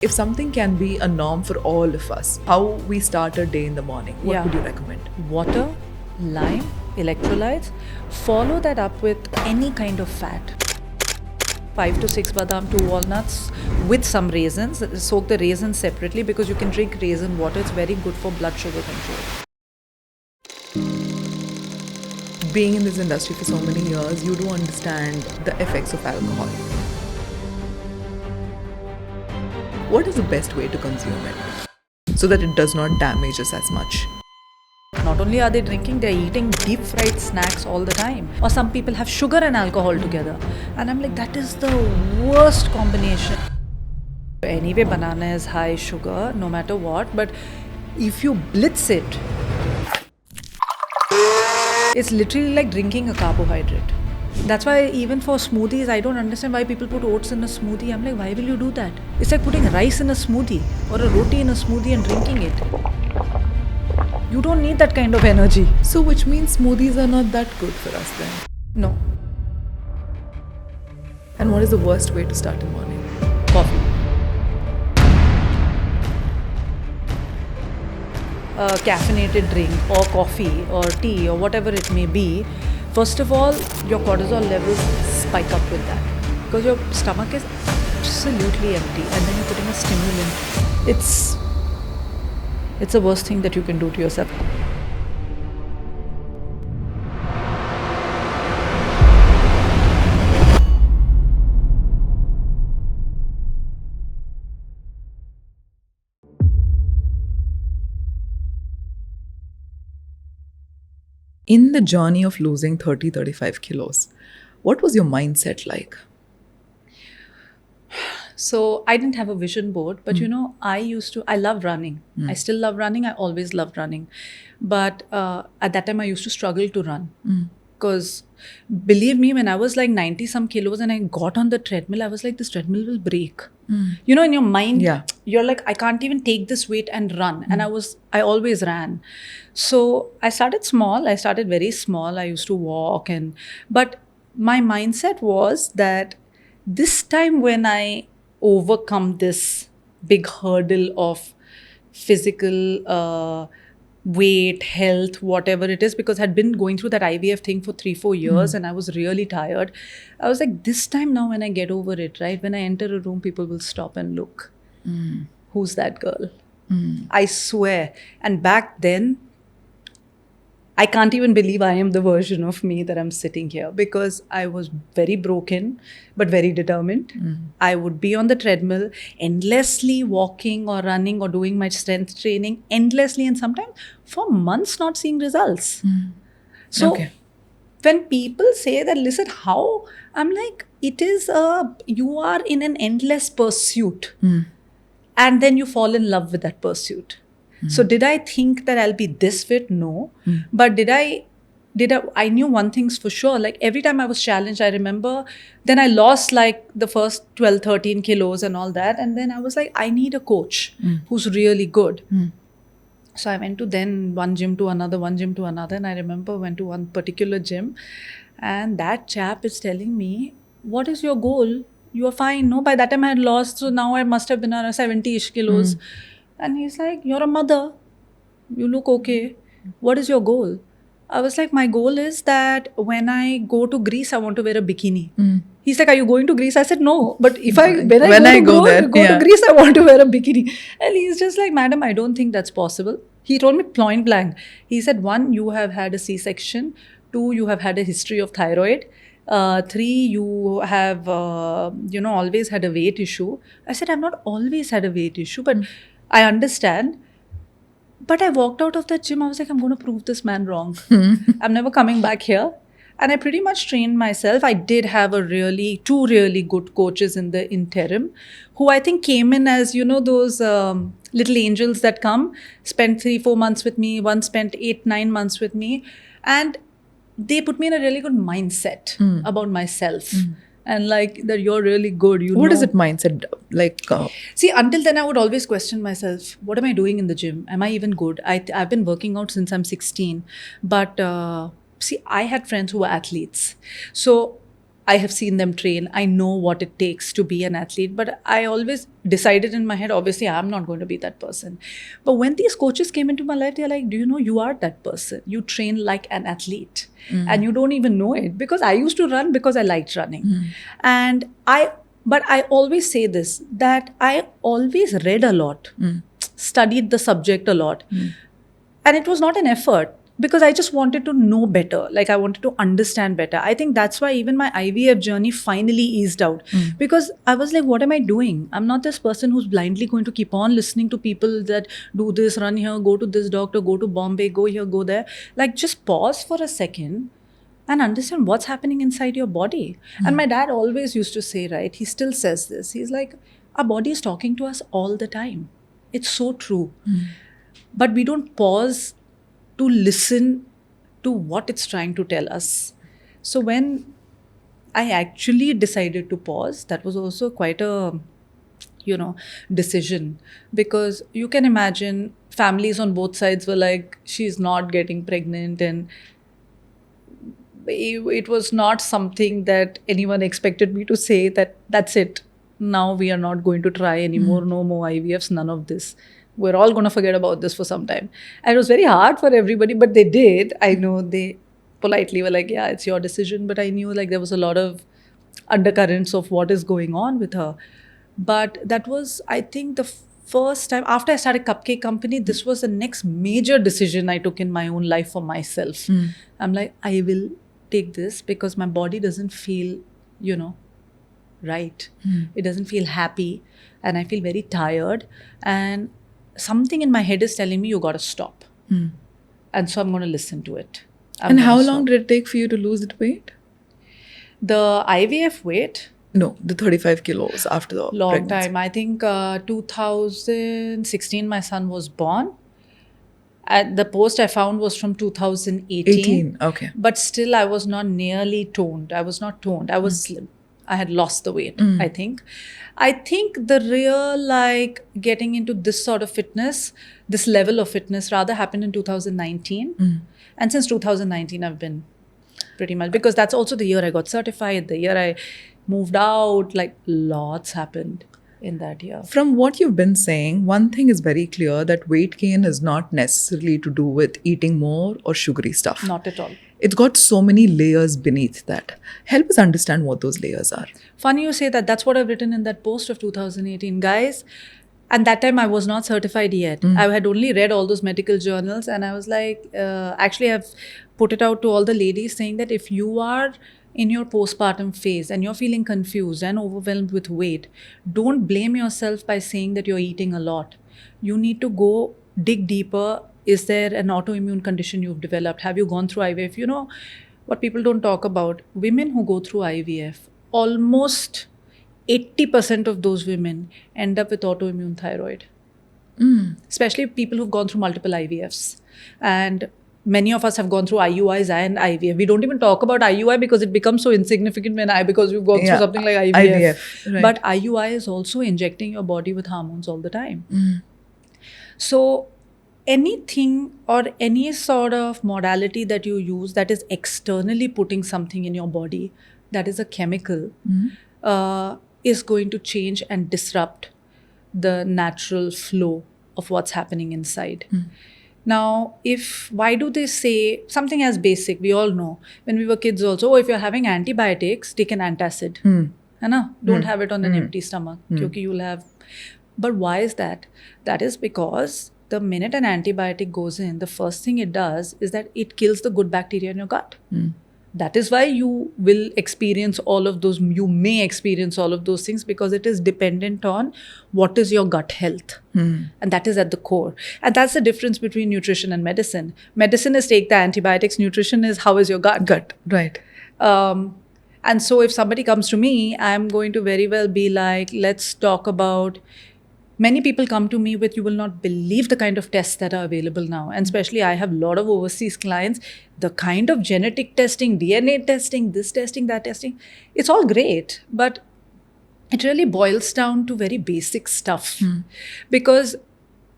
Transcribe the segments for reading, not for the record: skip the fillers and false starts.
If something can be a norm for all of us, how we start a day in the morning, what would you recommend? Water, lime, electrolytes. Follow that up with any kind of fat. 5 to 6 badam, 2 walnuts with some raisins. Soak the raisins separately because you can drink raisin water. It's very good for blood sugar control. Being in this industry for so many years, you do understand the effects of alcohol. What is the best way to consume it so that it does not damage us as much? Not only are they drinking, they're eating deep fried snacks all the time. Or some people have sugar and alcohol together. And I'm like, that is the worst combination. Anyway, banana is high sugar, no matter what. But if you blitz it, it's literally like drinking a carbohydrate. That's why even for smoothies, I don't understand why people put oats in a smoothie. I'm like, why will you do that? It's like putting rice in a smoothie or a roti in a smoothie and drinking it. You don't need that kind of energy. So which means smoothies are not that good for us then. No. And what is the worst way to start the morning? Coffee. A caffeinated drink or coffee or tea or whatever it may be, first of all, your cortisol levels spike up with that because your stomach is absolutely empty and then you're putting a stimulant. It's the worst thing that you can do to yourself. In the journey of losing 35 kilos, what was your mindset like? So I didn't have a vision board, but I love running. I still love running. I always loved running. But at that time, I used to struggle to run. Because believe me, when I was like 90 some kilos and I got on the treadmill, I was like, this treadmill will break. You know, in your mind, you're like, I can't even take this weight and run. And I always ran. So I started small. I started very small. I used to walk but my mindset was that this time when I overcome this big hurdle of physical weight, health, whatever it is, because I had been going through that IVF thing for 3-4 years and I was really tired. I was like, this time now when I get over it, right, when I enter a room, people will stop and look. Who's that girl? I swear. And back then, I can't even believe I am the version of me that I'm sitting here because I was very broken, but very determined. I would be on the treadmill, endlessly walking or running or doing my strength training, endlessly, and sometimes for months not seeing results. So when people say that, listen, how? I'm like, you are in an endless pursuit and then you fall in love with that pursuit. So did I think that I'll be this fit? No. But I knew one thing's for sure. Like every time I was challenged, I remember then I lost like the first 12, 13 kilos and all that. And then I was like, I need a coach who's really good. So I went to then one gym to another. And I remember went to one particular gym and that chap is telling me, what is your goal? You are fine. No, by that time I had lost. So now I must have been around 70-ish kilos. And he's like, you're a mother. You look okay. What is your goal? I was like, my goal is that when I go to Greece, I want to wear a bikini. He's like, are you going to Greece? I said, no. But when I go to Greece, I want to wear a bikini. And he's just like, madam, I don't think that's possible. He told me point blank. He said, 1, you have had a C-section. 2, you have had a history of thyroid. 3, you have, always had a weight issue. I said, I've not always had a weight issue, but I understand. But I walked out of that gym. I was like, I'm going to prove this man wrong. I'm never coming back here. And I pretty much trained myself. I did have two really good coaches in the interim who I think came in as, those little angels that come, spent 3-4 months with me. One spent 8-9 months with me. And they put me in a really good mindset about myself. And like that you're really good. What is it mindset like? See, until then I would always question myself. What am I doing in the gym? Am I even good? I've been working out since I'm 16. But see, I had friends who were athletes. So I have seen them train. I know what it takes to be an athlete. But I always decided in my head, obviously, I'm not going to be that person. But when these coaches came into my life, they're like, do you know you are that person? You train like an athlete. And you don't even know it. Because I used to run because I liked running. But I always say this, that I always read a lot, studied the subject a lot. And it was not an effort, because I just wanted to know better. Like, I wanted to understand better. I think that's why even my IVF journey finally eased out. Because I was like, what am I doing? I'm not this person who's blindly going to keep on listening to people that do this, run here, go to this doctor, go to Bombay, go here, go there. Like, just pause for a second and understand what's happening inside your body. And my dad always used to say, right, he still says this. He's like, our body is talking to us all the time. It's so true. But we don't pause to listen to what it's trying to tell us. So when I actually decided to pause, that was also quite a, decision. Because you can imagine families on both sides were like, she's not getting pregnant. And it was not something that anyone expected me to say that that's it. Now we are not going to try anymore. No more IVFs, none of this. We're all going to forget about this for some time. And it was very hard for everybody, but they did. I know they politely were like, yeah, it's your decision. But I knew like there was a lot of undercurrents of what is going on with her. But that was, I think, the first time after I started Cupcake Company, this was the next major decision I took in my own life for myself. I'm like, I will take this because my body doesn't feel, right. It doesn't feel happy. And I feel very tired. And something in my head is telling me you got to stop. And so I'm going to listen to it. And how long did it take for you to lose that weight? The IVF weight? No, the 35 kilos after the long pregnancy. Time. I think 2016 my son was born. The post I found was from 2018. Okay. But still I was not nearly toned. I was not toned. I was slim. I had lost the weight, I think. I think the real getting into this sort of fitness, this level of fitness rather happened in 2019. And since 2019, I've been pretty much, because that's also the year I got certified, the year I moved out, like lots happened in that year. From what you've been saying, one thing is very clear, that weight gain is not necessarily to do with eating more or sugary stuff. Not at all. It's got so many layers beneath that. Help us understand what those layers are. Funny you say that. That's what I've written in that post of 2018. Guys, and that time I was not certified yet. I had only read all those medical journals, and I was like, actually I've put it out to all the ladies saying that if you are in your postpartum phase and you're feeling confused and overwhelmed with weight, don't blame yourself by saying that you're eating a lot. You need to go dig deeper. Is there an autoimmune condition you've developed? Have you gone through IVF? You know, what people don't talk about, women who go through IVF, almost 80% of those women end up with autoimmune thyroid. Especially people who've gone through multiple IVFs. And many of us have gone through IUIs and IVF. We don't even talk about IUI because it becomes so insignificant because we've gone through something like IVF. Right. But IUI is also injecting your body with hormones all the time. So anything or any sort of modality that you use that is externally putting something in your body, that is a chemical, is going to change and disrupt the natural flow of what's happening inside. Now, why do they say something as basic? We all know when we were kids also, if you're having antibiotics, take an antacid. Don't have it on an empty stomach. Because you'll have. But why is that? That is because the minute an antibiotic goes in, the first thing it does is that it kills the good bacteria in your gut. That is why you will experience all of those, you may experience all of those things, because it is dependent on what is your gut health. And that is at the core. And that's the difference between nutrition and medicine. Medicine is take the antibiotics, nutrition is how is your gut. Gut, right. And so if somebody comes to me, I'm going to very well be like, let's talk about. Many people come to me with, you will not believe the kind of tests that are available now. And especially I have a lot of overseas clients, the kind of genetic testing, DNA testing, this testing, that testing, it's all great. But it really boils down to very basic stuff. Because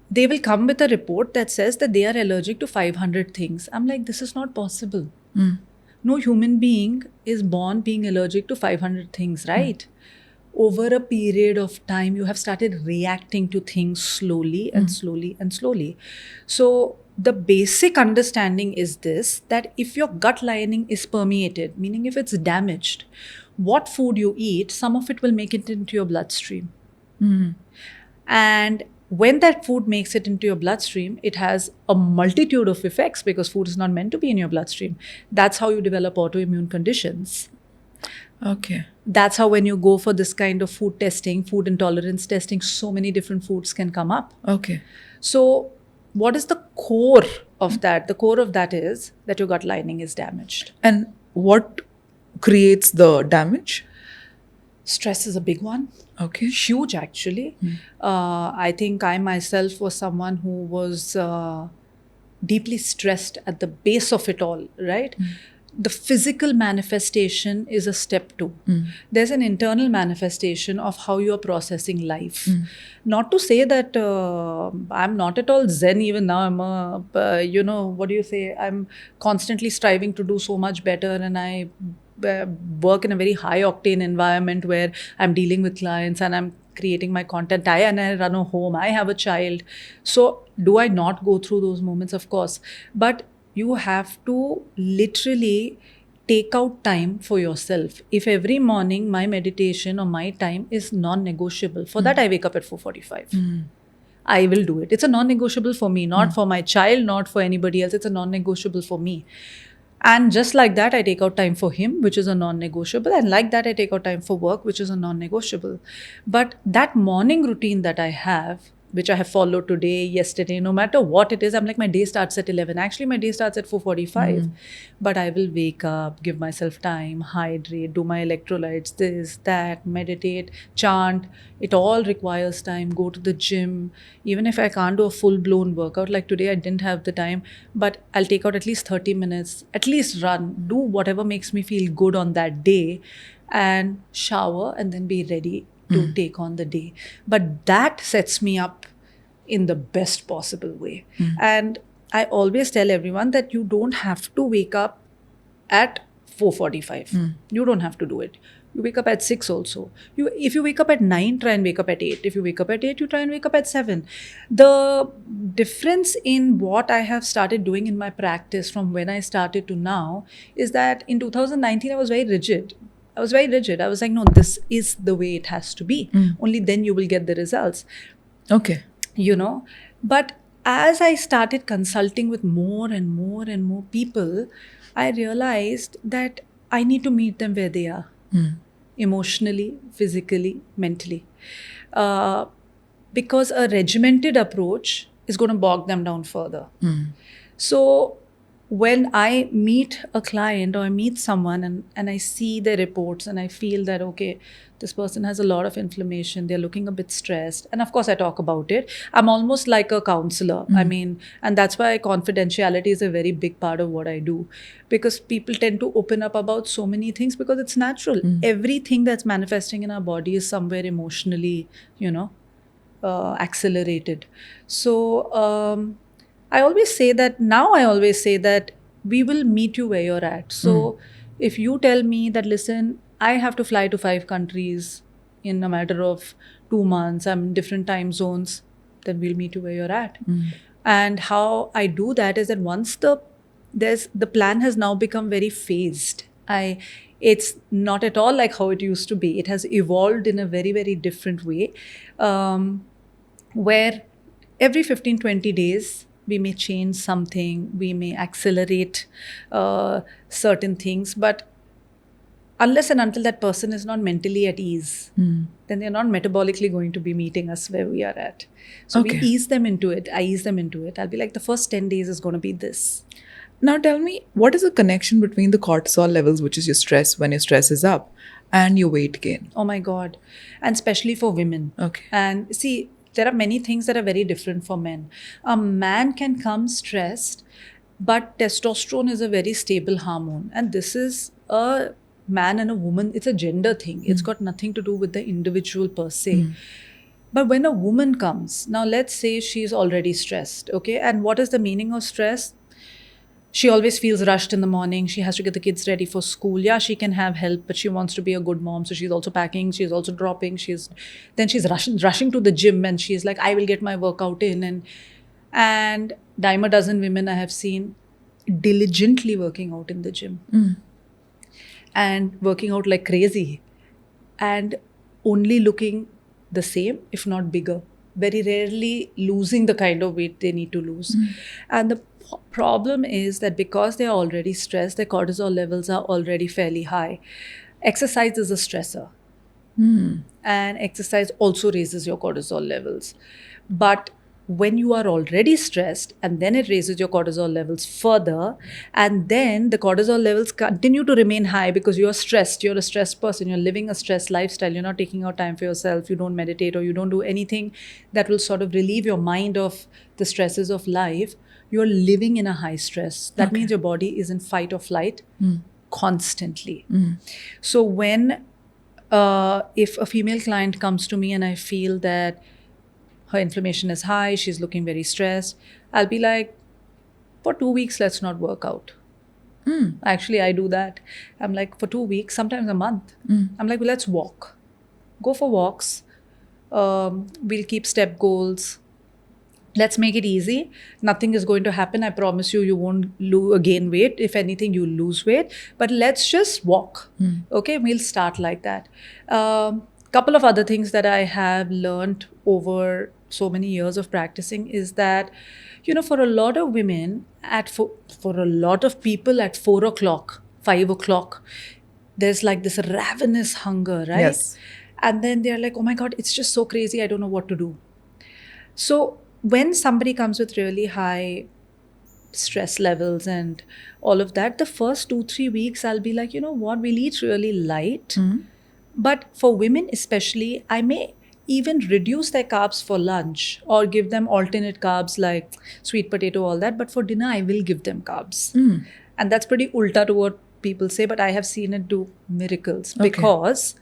they will come with a report that says that they are allergic to 500 things. I'm like, this is not possible. no human being is born being allergic to 500 things, right? Over a period of time, you have started reacting to things slowly and slowly and slowly. So, the basic understanding is this, that if your gut lining is permeated, meaning if it's damaged, what food you eat, some of it will make it into your bloodstream. And when that food makes it into your bloodstream, it has a multitude of effects because food is not meant to be in your bloodstream. That's how you develop autoimmune conditions. Okay. That's how when you go for this kind of food testing, food intolerance testing, so many different foods can come up. Okay. So, what is the core of that? The core of that is that your gut lining is damaged. And what creates the damage? Stress is a big one. Okay. Huge, actually. I think I myself was someone who was deeply stressed at the base of it all, right? The physical manifestation is a step two. There's an internal manifestation of how you're processing life. Not to say that I'm not at all zen even now. I'm what do you say? I'm constantly striving to do so much better, and I work in a very high octane environment where I'm dealing with clients and I'm creating my content. I run a home. I have a child. So do I not go through those moments? Of course. But you have to literally take out time for yourself. If every morning my meditation or my time is non-negotiable, for that I wake up at 4:45. I will do it. It's a non-negotiable for me, not for my child, not for anybody else. It's a non-negotiable for me. And just like that, I take out time for him, which is a non-negotiable. And like that, I take out time for work, which is a non-negotiable. But that morning routine that I have, which I have followed today, yesterday, no matter what it is, I'm like, my day starts at 11. Actually, my day starts at 4:45. But I will wake up, give myself time, hydrate, do my electrolytes, this, that, meditate, chant. It all requires time. Go to the gym. Even if I can't do a full-blown workout, like today I didn't have the time, but I'll take out at least 30 minutes, at least run, do whatever makes me feel good on that day, and shower and then be ready to take on the day. But that sets me up in the best possible way. And I always tell everyone that you don't have to wake up at 4:45. You don't have to do it. You wake up at 6 also. If you wake up at 9, try and wake up at 8. If you wake up at 8, you try and wake up at 7. The difference in what I have started doing in my practice from when I started to now is that in 2019, I was very rigid. I was like, no, this is the way it has to be. Only then you will get the results. Okay. But as I started consulting with more and more and more people, I realized that I need to meet them where they are. Emotionally, physically, mentally. Because a regimented approach is going to bog them down further. So when I meet a client or I meet someone and I see their reports and I feel that, okay, this person has a lot of inflammation, they're looking a bit stressed. And of course, I talk about it. I'm almost like a counselor. I mean, and that's why confidentiality is a very big part of what I do. Because people tend to open up about so many things because it's natural. Everything that's manifesting in our body is somewhere emotionally, accelerated. So, I always say that we will meet you where you're at. So if you tell me that, listen, I have to fly to 5 countries in a matter of 2 months, I'm in different time zones, then we'll meet you where you're at. And how I do that is that once the plan has now become very phased. It's not at all like how it used to be. It has evolved in a very, very different way, where every 15, 20 days, we may change something, we may accelerate certain things, but unless and until that person is not mentally at ease, then they're not metabolically going to be meeting us where we are at. So we ease them into it. I ease them into it. I'll be like, the first 10 days is going to be this. Now tell me, what is the connection between the cortisol levels, which is your stress when your stress is up, and your weight gain? Oh my God. And especially for women. Okay. And see, there are many things that are very different for men. A man can come stressed, but testosterone is a very stable hormone. And this is a man and a woman, it's a gender thing. It's got nothing to do with the individual per se. But when a woman comes, now let's say she's already stressed, okay? And what is the meaning of stress? She always feels rushed in the morning. She has to get the kids ready for school. Yeah, she can have help, but she wants to be a good mom. So she's also packing, she's also dropping. She's rushing to the gym, and she's like, I will get my workout in. And dime a dozen women I have seen diligently working out in the gym and working out like crazy and only looking the same, if not bigger. Very rarely losing the kind of weight they need to lose. And the problem is that because they're already stressed, their cortisol levels are already fairly high. Exercise is a stressor. And exercise also raises your cortisol levels. But when you are already stressed and then it raises your cortisol levels further, and then the cortisol levels continue to remain high because you're stressed, you're a stressed person, you're living a stressed lifestyle, you're not taking out time for yourself, you don't meditate, or you don't do anything that will sort of relieve your mind of the stresses of life, you're living in a high stress. That means your body is in fight or flight constantly. So when if a female client comes to me and I feel that her inflammation is high, she's looking very stressed, I'll be like, for 2 weeks, let's not work out. Actually, I do that. I'm like, for 2 weeks, sometimes a month. I'm like, well, let's walk. Go for walks. We'll keep step goals. Let's make it easy. Nothing is going to happen. I promise you, you won't gain weight. If anything, you'll lose weight. But let's just walk. Okay, we'll start like that. Couple of other things that I have learned over so many years of practicing is that, for a lot of women, for a lot of people at 4 o'clock, 5 o'clock, there's like this ravenous hunger, right? Yes. And then they're like, oh my God, it's just so crazy. I don't know what to do. So when somebody comes with really high stress levels and all of that, the first 2-3 weeks, I'll be like, you know what, we'll eat really light. But for women especially, I may even reduce their carbs for lunch or give them alternate carbs like sweet potato, all that. But for dinner, I will give them carbs. And that's pretty ulta to what people say, but I have seen it do miracles. Because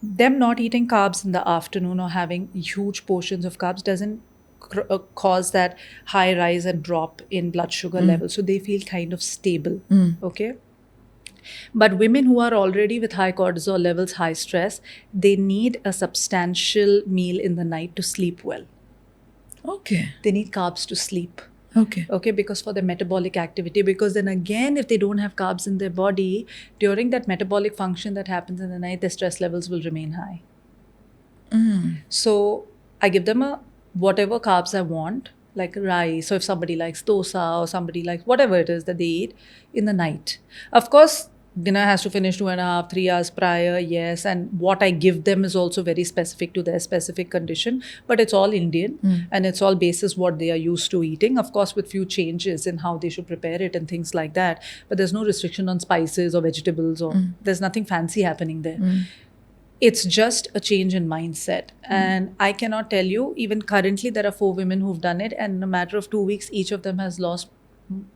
them not eating carbs in the afternoon or having huge portions of carbs doesn't cause that high rise and drop in blood sugar levels. So they feel kind of stable. Okay. But women who are already with high cortisol levels, high stress, they need a substantial meal in the night to sleep well. Okay. They need carbs to sleep. Okay. Because for the metabolic activity, because then again, if they don't have carbs in their body, during that metabolic function that happens in the night, their stress levels will remain high. So I give them whatever carbs I want, like rice, or if somebody likes dosa or somebody likes whatever it is that they eat in the night. Of course, dinner has to finish 2.5, 3 hours prior, yes. And what I give them is also very specific to their specific condition, but it's all Indian and it's all basis what they are used to eating. Of course, with few changes in how they should prepare it and things like that. But there's no restriction on spices or vegetables, or there's nothing fancy happening there. It's just a change in mindset. And I cannot tell you, even currently, there are 4 women who've done it. And in a matter of 2 weeks, each of them has lost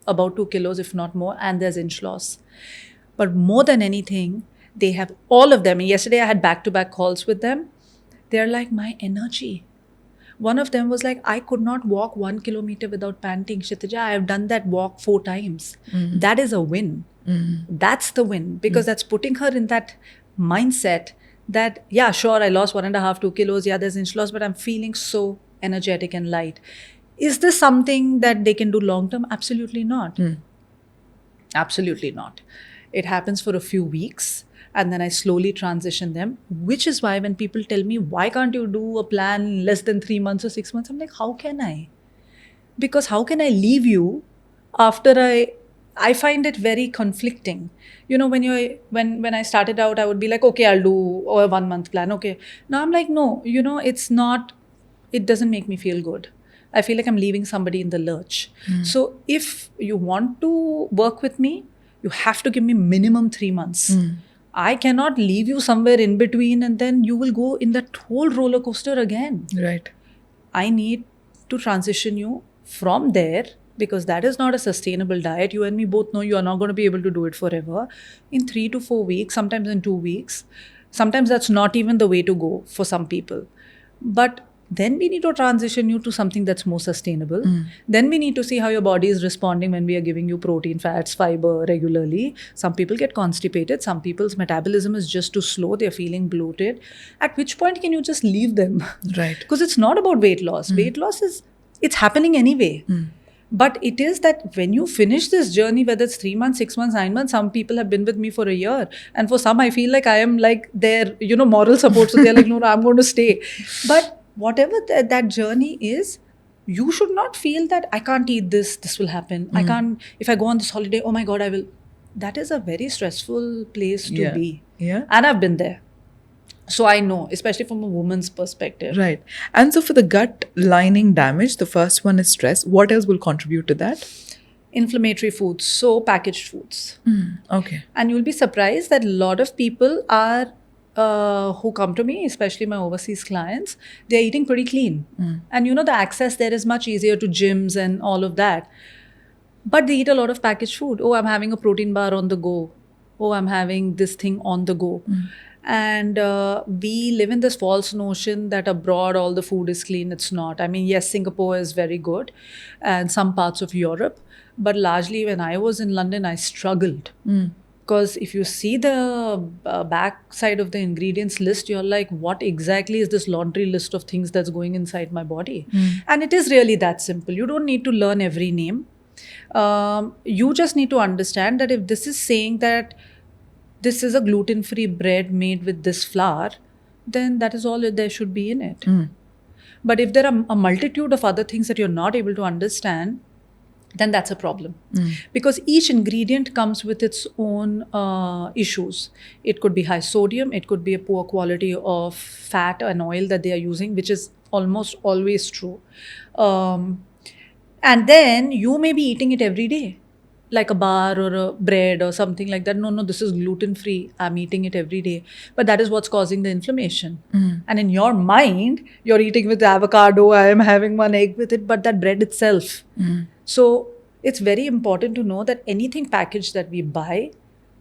about 2 kilos, if not more. And there's inch loss. But more than anything, they have all of them. Yesterday, I had back-to-back calls with them. They're like, my energy. One of them was like, I could not walk 1 kilometer without panting. Kshitija, I have done that walk 4 times. That is a win. That's the win. Because that's putting her in that mindset that, yeah, sure, I lost 1.5, 2 kilos. Yeah, there's inch loss, but I'm feeling so energetic and light. Is this something that they can do long term? Absolutely not. Absolutely not. It happens for a few weeks and then I slowly transition them, which is why when people tell me, why can't you do a plan in less than 3 months or 6 months? I'm like, how can I? Because how can I leave you after I find it very conflicting. When I started out, I would be like, okay, I'll do a 1 month plan. Okay. Now I'm like, no, it doesn't make me feel good. I feel like I'm leaving somebody in the lurch. So if you want to work with me, you have to give me minimum 3 months. I cannot leave you somewhere in between and then you will go in that whole roller coaster again. Right. I need to transition you from there, because that is not a sustainable diet. You and me both know you are not going to be able to do it forever. In 3 to 4 weeks, sometimes in 2 weeks. Sometimes that's not even the way to go for some people. But Then we need to transition you to something that's more sustainable. Then we need to see how your body is responding when we are giving you protein, fats, fiber regularly. Some people get constipated. Some people's metabolism is just too slow. They're feeling bloated. At which point can you just leave them? Right. Because it's not about weight loss. Weight loss it's happening anyway. But it is that when you finish this journey, whether it's 3 months, 6 months, 9 months, some people have been with me for a year. And for some, I feel like I am like their, moral support. So they're like, no, I'm going to stay. But whatever that journey is, you should not feel that I can't eat this will happen. I can't, if I go on this holiday, oh my God, I will. That is a very stressful place to be. Yeah. And I've been there. So I know, especially from a woman's perspective. Right. And so for the gut lining damage, the first one is stress. What else will contribute to that? Inflammatory foods, so packaged foods. Okay. And you'll be surprised that a lot of people are who come to me, especially my overseas clients, they're eating pretty clean. And the access there is much easier to gyms and all of that. But they eat a lot of packaged food. Oh, I'm having a protein bar on the go. Oh, I'm having this thing on the go. And we live in this false notion that abroad all the food is clean. It's not. I mean, yes, Singapore is very good and some parts of Europe. But largely when I was in London, I struggled. Because if you see the back side of the ingredients list, you're like, what exactly is this laundry list of things that's going inside my body? And it is really that simple. You don't need to learn every name. You just need to understand that if this is saying that this is a gluten-free bread made with this flour, then that is all there should be in it. But if there are a multitude of other things that you're not able to understand, then that's a problem. Because each ingredient comes with its own issues. It could be high sodium, it could be a poor quality of fat and oil that they are using, which is almost always true. And then you may be eating it every day, like a bar or a bread or something like that. No, this is gluten-free. I'm eating it every day. But that is what's causing the inflammation. And in your mind, you're eating with avocado, I am having one egg with it, but that bread itself. So it's very important to know that anything packaged that we buy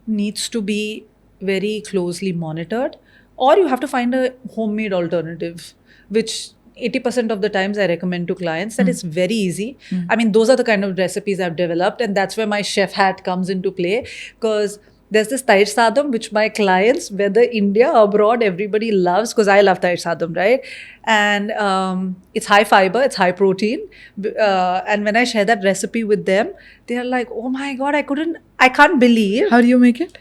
needs to be very closely monitored, or you have to find a homemade alternative, which 80% of the times I recommend to clients that it's very easy. I mean, those are the kind of recipes I've developed, and that's where my chef hat comes into play, because there's this Tair Sadam, which my clients, whether India or abroad, everybody loves, because I love Tair Sadam, right? And it's high fiber, it's high protein. And when I share that recipe with them, they're like, oh my God, I can't believe. How do you make it?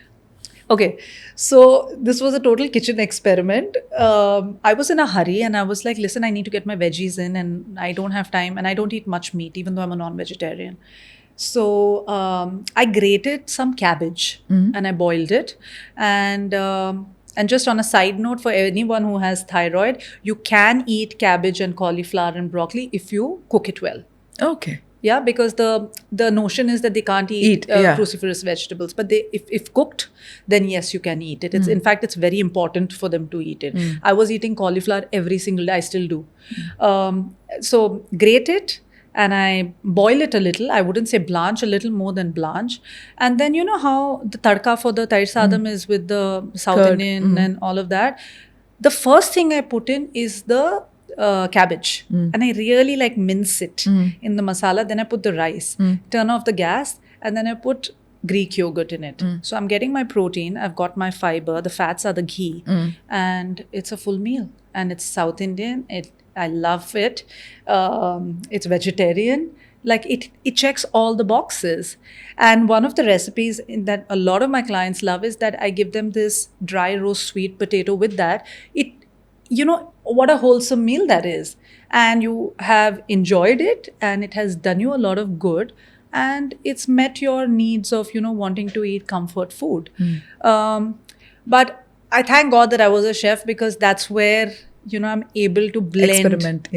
Okay, so this was a total kitchen experiment. I was in a hurry and I was like, listen, I need to get my veggies in and I don't have time and I don't eat much meat, even though I'm a non-vegetarian. So I grated some cabbage and I boiled it. And just on a side note, for anyone who has thyroid, you can eat cabbage and cauliflower and broccoli if you cook it well. Okay. Yeah, because the notion is that they can't eat cruciferous vegetables, but if cooked, then yes, you can eat it. It's in fact, it's very important for them to eat it. I was eating cauliflower every single day. I still do. So grate it and I boil it a little. I wouldn't say blanch, a little more than blanch. And then you know how the tadka for the Tair Sadam is with the South Curd. Indian and all of that. The first thing I put in is the cabbage and I really like mince it in the masala. Then I put the rice, turn off the gas, and then I put Greek yogurt in it. So I'm getting my protein, I've got my fiber, the fats are the ghee, and it's a full meal. And it's South Indian. I love it. It's vegetarian. Like it checks all the boxes. And one of the recipes that a lot of my clients love is that I give them this dry roast sweet potato with that. You know what a wholesome meal that is, and you have enjoyed it and it has done you a lot of good, and it's met your needs of wanting to eat comfort food. But I thank God that I was a chef, because that's where I'm able to blend Experiment,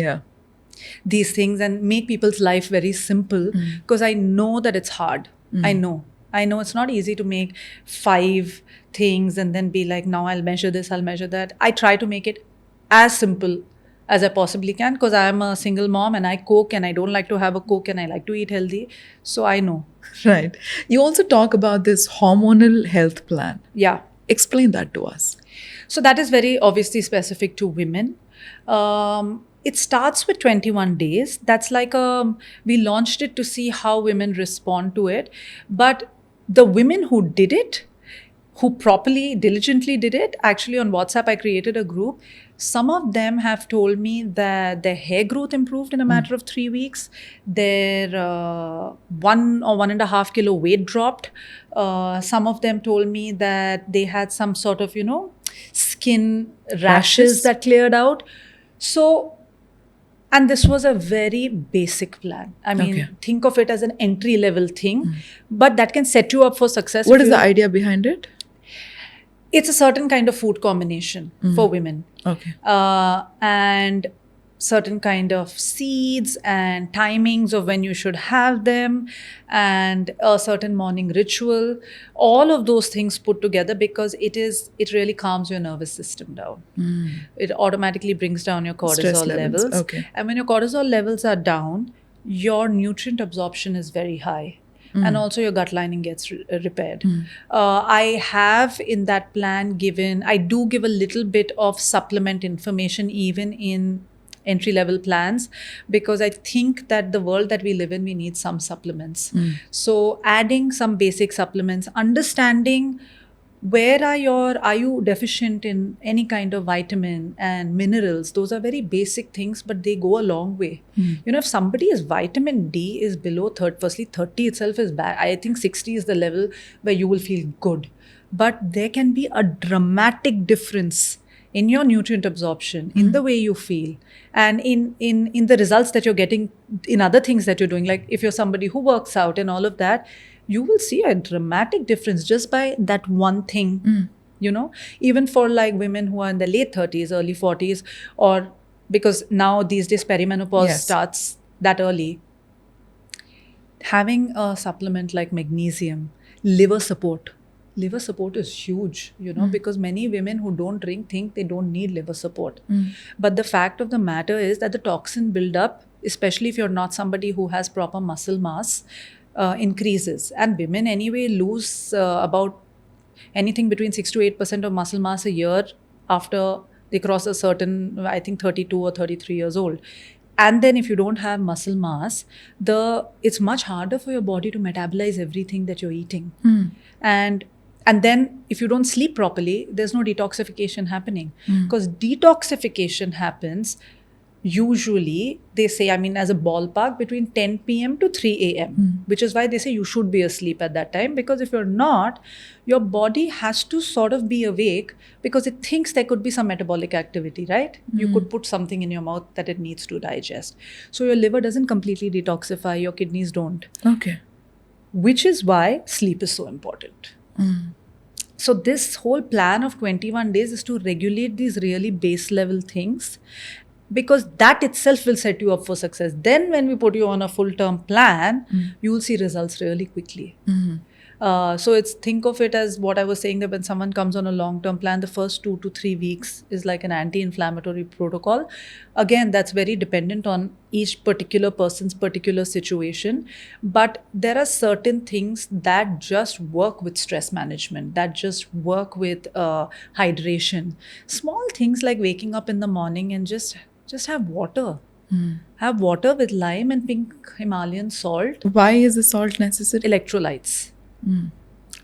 these things and make people's life very simple, because I know that it's hard. I know it's not easy to make 5 things and then be like, now I'll measure this, I'll measure that. I try to make it as simple as I possibly can, because I am a single mom and I cook and I don't like to have a cook and I like to eat healthy. So I know. Right. You also talk about this hormonal health plan. Yeah. Explain that to us. So that is very obviously specific to women. it starts with 21 days. That's like we launched it to see how women respond to it. But the women who did it, who properly, diligently did it, actually on WhatsApp, I created a group. Some of them have told me that their hair growth improved in a matter of 3 weeks. Their 1 or 1.5 kilo weight dropped. Some of them told me that they had some sort of, skin rashes that cleared out. So, and this was a very basic plan. I mean, think of it as an entry level thing, but that can set you up for success. What is the idea behind it? It's a certain kind of food combination for women. Okay. And certain kind of seeds and timings of when you should have them, and a certain morning ritual. All of those things put together, because it really calms your nervous system down. It automatically brings down your cortisol levels. Okay. And when your cortisol levels are down, your nutrient absorption is very high. And also your gut lining gets repaired. I have in that plan I do give a little bit of supplement information even in entry-level plans, because I think that the world that we live in, we need some supplements. So adding some basic supplements, understanding where are you deficient in any kind of vitamin and minerals. Those are very basic things, but they go a long way. If somebody's vitamin D is below firstly 30 itself is bad. I think 60 is the level where you will feel good, but there can be a dramatic difference in your nutrient absorption, in the way you feel, and in the results that you're getting in other things that you're doing. Like if you're somebody who works out and all of that, you will see a dramatic difference just by that one thing. Even for like women who are in their late 30s, early 40s, or because now these days perimenopause starts that early, having a supplement like magnesium, liver support is huge, because many women who don't drink think they don't need liver support. But the fact of the matter is that the toxin buildup, especially if you're not somebody who has proper muscle mass, increases. And women anyway lose about anything between 6 to 8% of muscle mass a year after they cross a certain, I think 32 or 33 years old. And then if you don't have muscle mass, it's much harder for your body to metabolize everything that you're eating. And then if you don't sleep properly, there's no detoxification happening. Because detoxification happens usually, they say, as a ballpark, between 10 p.m. to 3 a.m., which is why they say you should be asleep at that time. Because if you're not, your body has to sort of be awake, because it thinks there could be some metabolic activity, right? You could put something in your mouth that it needs to digest. So your liver doesn't completely detoxify, your kidneys don't. Okay. Which is why sleep is so important. So this whole plan of 21 days is to regulate these really base level things, because that itself will set you up for success. Then when we put you on a full-term plan, you will see results really quickly. So think of it as what I was saying, that when someone comes on a long-term plan, the first 2 to 3 weeks is like an anti-inflammatory protocol. Again, that's very dependent on each particular person's particular situation. But there are certain things that just work with stress management, that just work with hydration. Small things like waking up in the morning and just have water. Have water with lime and pink Himalayan salt. Why is the salt necessary? Electrolytes.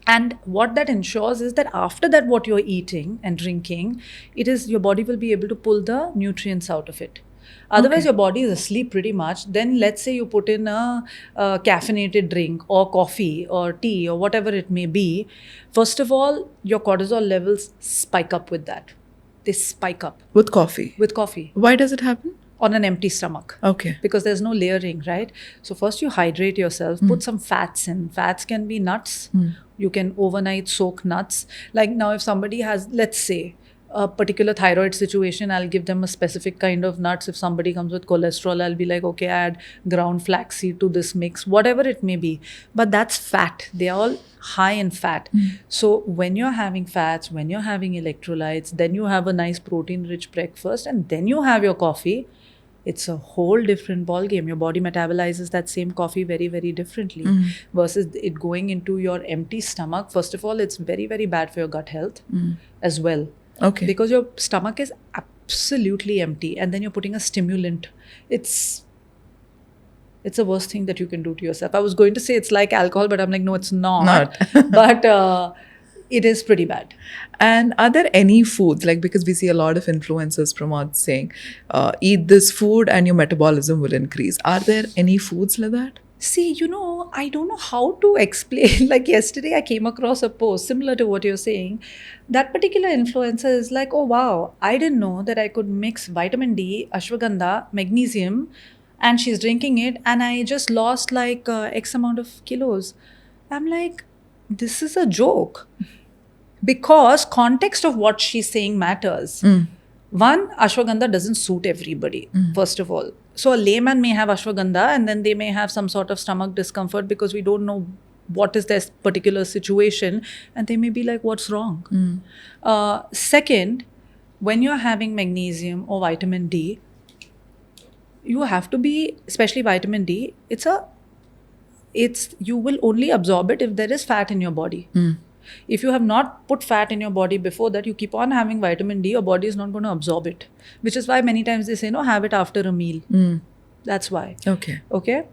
And what that ensures is that after that, what you're eating and drinking, your body will be able to pull the nutrients out of it. Otherwise, your body is asleep pretty much. Then let's say you put in a caffeinated drink or coffee or tea or whatever it may be. First of all, your cortisol levels spike up with that. They spike up. With coffee? With coffee. Why does it happen? On an empty stomach. Okay. Because there's no layering, right? So first you hydrate yourself, put some fats in. Fats can be nuts. You can overnight soak nuts. Like now if somebody has, let's say, a particular thyroid situation, I'll give them a specific kind of nuts. If somebody comes with cholesterol, I'll be like, okay, add ground flaxseed to this mix, whatever it may be. But that's fat. They are all high in fat. So when you're having fats, when you're having electrolytes, then you have a nice protein-rich breakfast, and then you have your coffee, it's a whole different ballgame. Your body metabolizes that same coffee very, very differently versus it going into your empty stomach. First of all, it's very, very bad for your gut health as well. Okay. Because your stomach is absolutely empty, and then you're putting a stimulant. It's the worst thing that you can do to yourself. I was going to say it's like alcohol, but I'm like, no, it's not. But it is pretty bad. And are there any foods, like, because we see a lot of influencers promote saying, eat this food and your metabolism will increase. Are there any foods like that? See, I don't know how to explain. Like yesterday, I came across a post similar to what you're saying. That particular influencer is like, oh wow, I didn't know that I could mix vitamin D, ashwagandha, magnesium, and she's drinking it, and I just lost like X amount of kilos. I'm like, this is a joke. Because context of what she's saying matters. One, ashwagandha doesn't suit everybody, first of all. So a layman may have ashwagandha and then they may have some sort of stomach discomfort because we don't know what is their particular situation, and they may be like, what's wrong? Second, when you're having magnesium or vitamin D, you have to be, especially vitamin D, you will only absorb it if there is fat in your body. If you have not put fat in your body before that, you keep on having vitamin D, your body is not going to absorb it. Which is why many times they say, no, have it after a meal. That's why. Okay.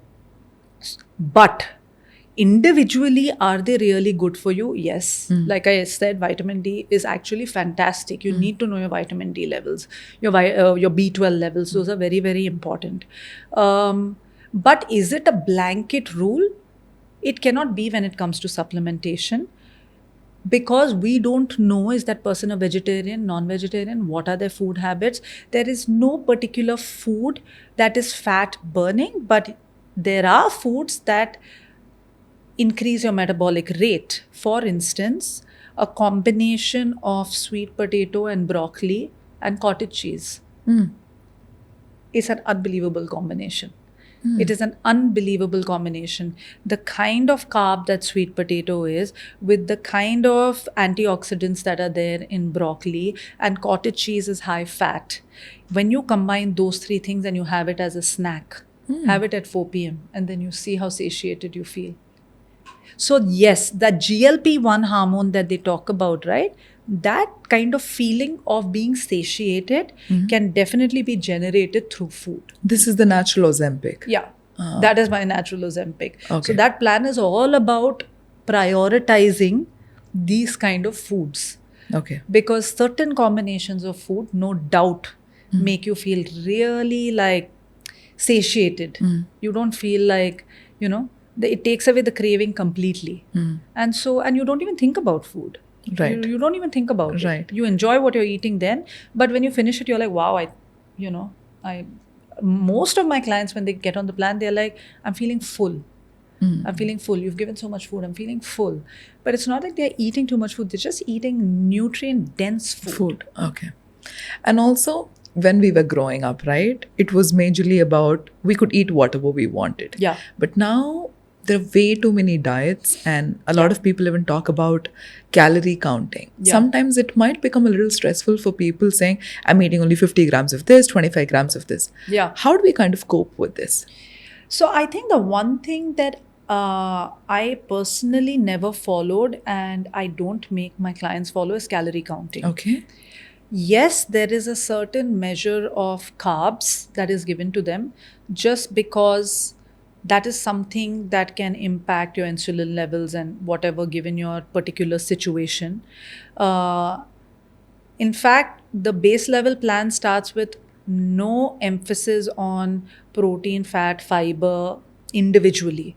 But individually, are they really good for you? Yes. Like I said, vitamin D is actually fantastic. You need to know your vitamin D levels, your B12 levels. Those are very, very important. But is it a blanket rule? It cannot be when it comes to supplementation. Because we don't know, is that person a vegetarian, non-vegetarian, what are their food habits? There is no particular food that is fat burning, but there are foods that increase your metabolic rate. For instance, a combination of sweet potato and broccoli and cottage cheese is an unbelievable combination. It is an unbelievable combination. The kind of carb that sweet potato is, with the kind of antioxidants that are there in broccoli, and cottage cheese is high fat. When you combine those three things and you have it as a snack, have it at 4 p.m. and then you see how satiated you feel. So yes, that GLP-1 hormone that they talk about, right? That kind of feeling of being satiated can definitely be generated through food. This is the natural Ozempic. Yeah, that is my natural Ozempic. Okay. So that plan is all about prioritizing these kind of foods. Okay. Because certain combinations of food, no doubt, make you feel really like satiated. You don't feel like, it takes away the craving completely. And you don't even think about food. Right. You don't even think about Right. it. You enjoy what you're eating then, but when you finish it, you're like, wow, most of my clients, when they get on the plan, they're like, I'm feeling full. I'm feeling full. You've given so much food. I'm feeling full. But it's not like they're eating too much food. They're just eating nutrient-dense food. Okay. And also, when we were growing up, right, it was majorly about we could eat whatever we wanted. Yeah. But now there are way too many diets, and a lot of people even talk about calorie counting. Yeah. Sometimes it might become a little stressful for people saying, I'm eating only 50 grams of this, 25 grams of this. Yeah. How do we kind of cope with this? So I think the one thing that I personally never followed, and I don't make my clients follow, is calorie counting. Okay. Yes, there is a certain measure of carbs that is given to them, just because that is something that can impact your insulin levels and whatever, given your particular situation. In fact, the base level plan starts with no emphasis on protein, fat, fiber individually.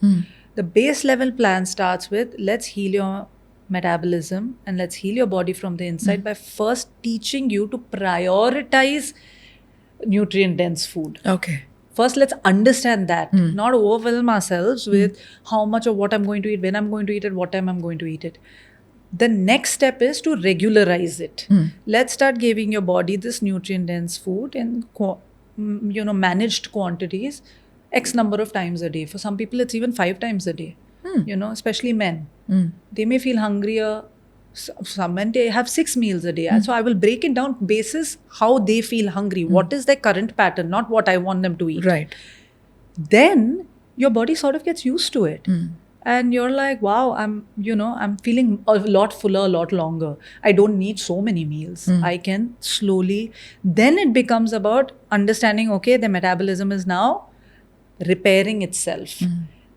The base level plan starts with, let's heal your metabolism and let's heal your body from the inside by first teaching you to prioritize nutrient-dense food. Okay. First, let's understand that, not overwhelm ourselves with how much of what I'm going to eat, when I'm going to eat it, what time I'm going to eat it. The next step is to regularize it. Let's start giving your body this nutrient-dense food in managed quantities, X number of times a day. For some people, it's even 5 times a day. Especially men. They may feel hungrier. Some men have 6 meals a day. And so I will break it down basis how they feel hungry. What is their current pattern, not what I want them to eat. Right. Then your body sort of gets used to it. and you're like, wow, I'm feeling a lot fuller, a lot longer. I don't need so many meals. I can slowly. Then it becomes about understanding, okay, the metabolism is now repairing itself,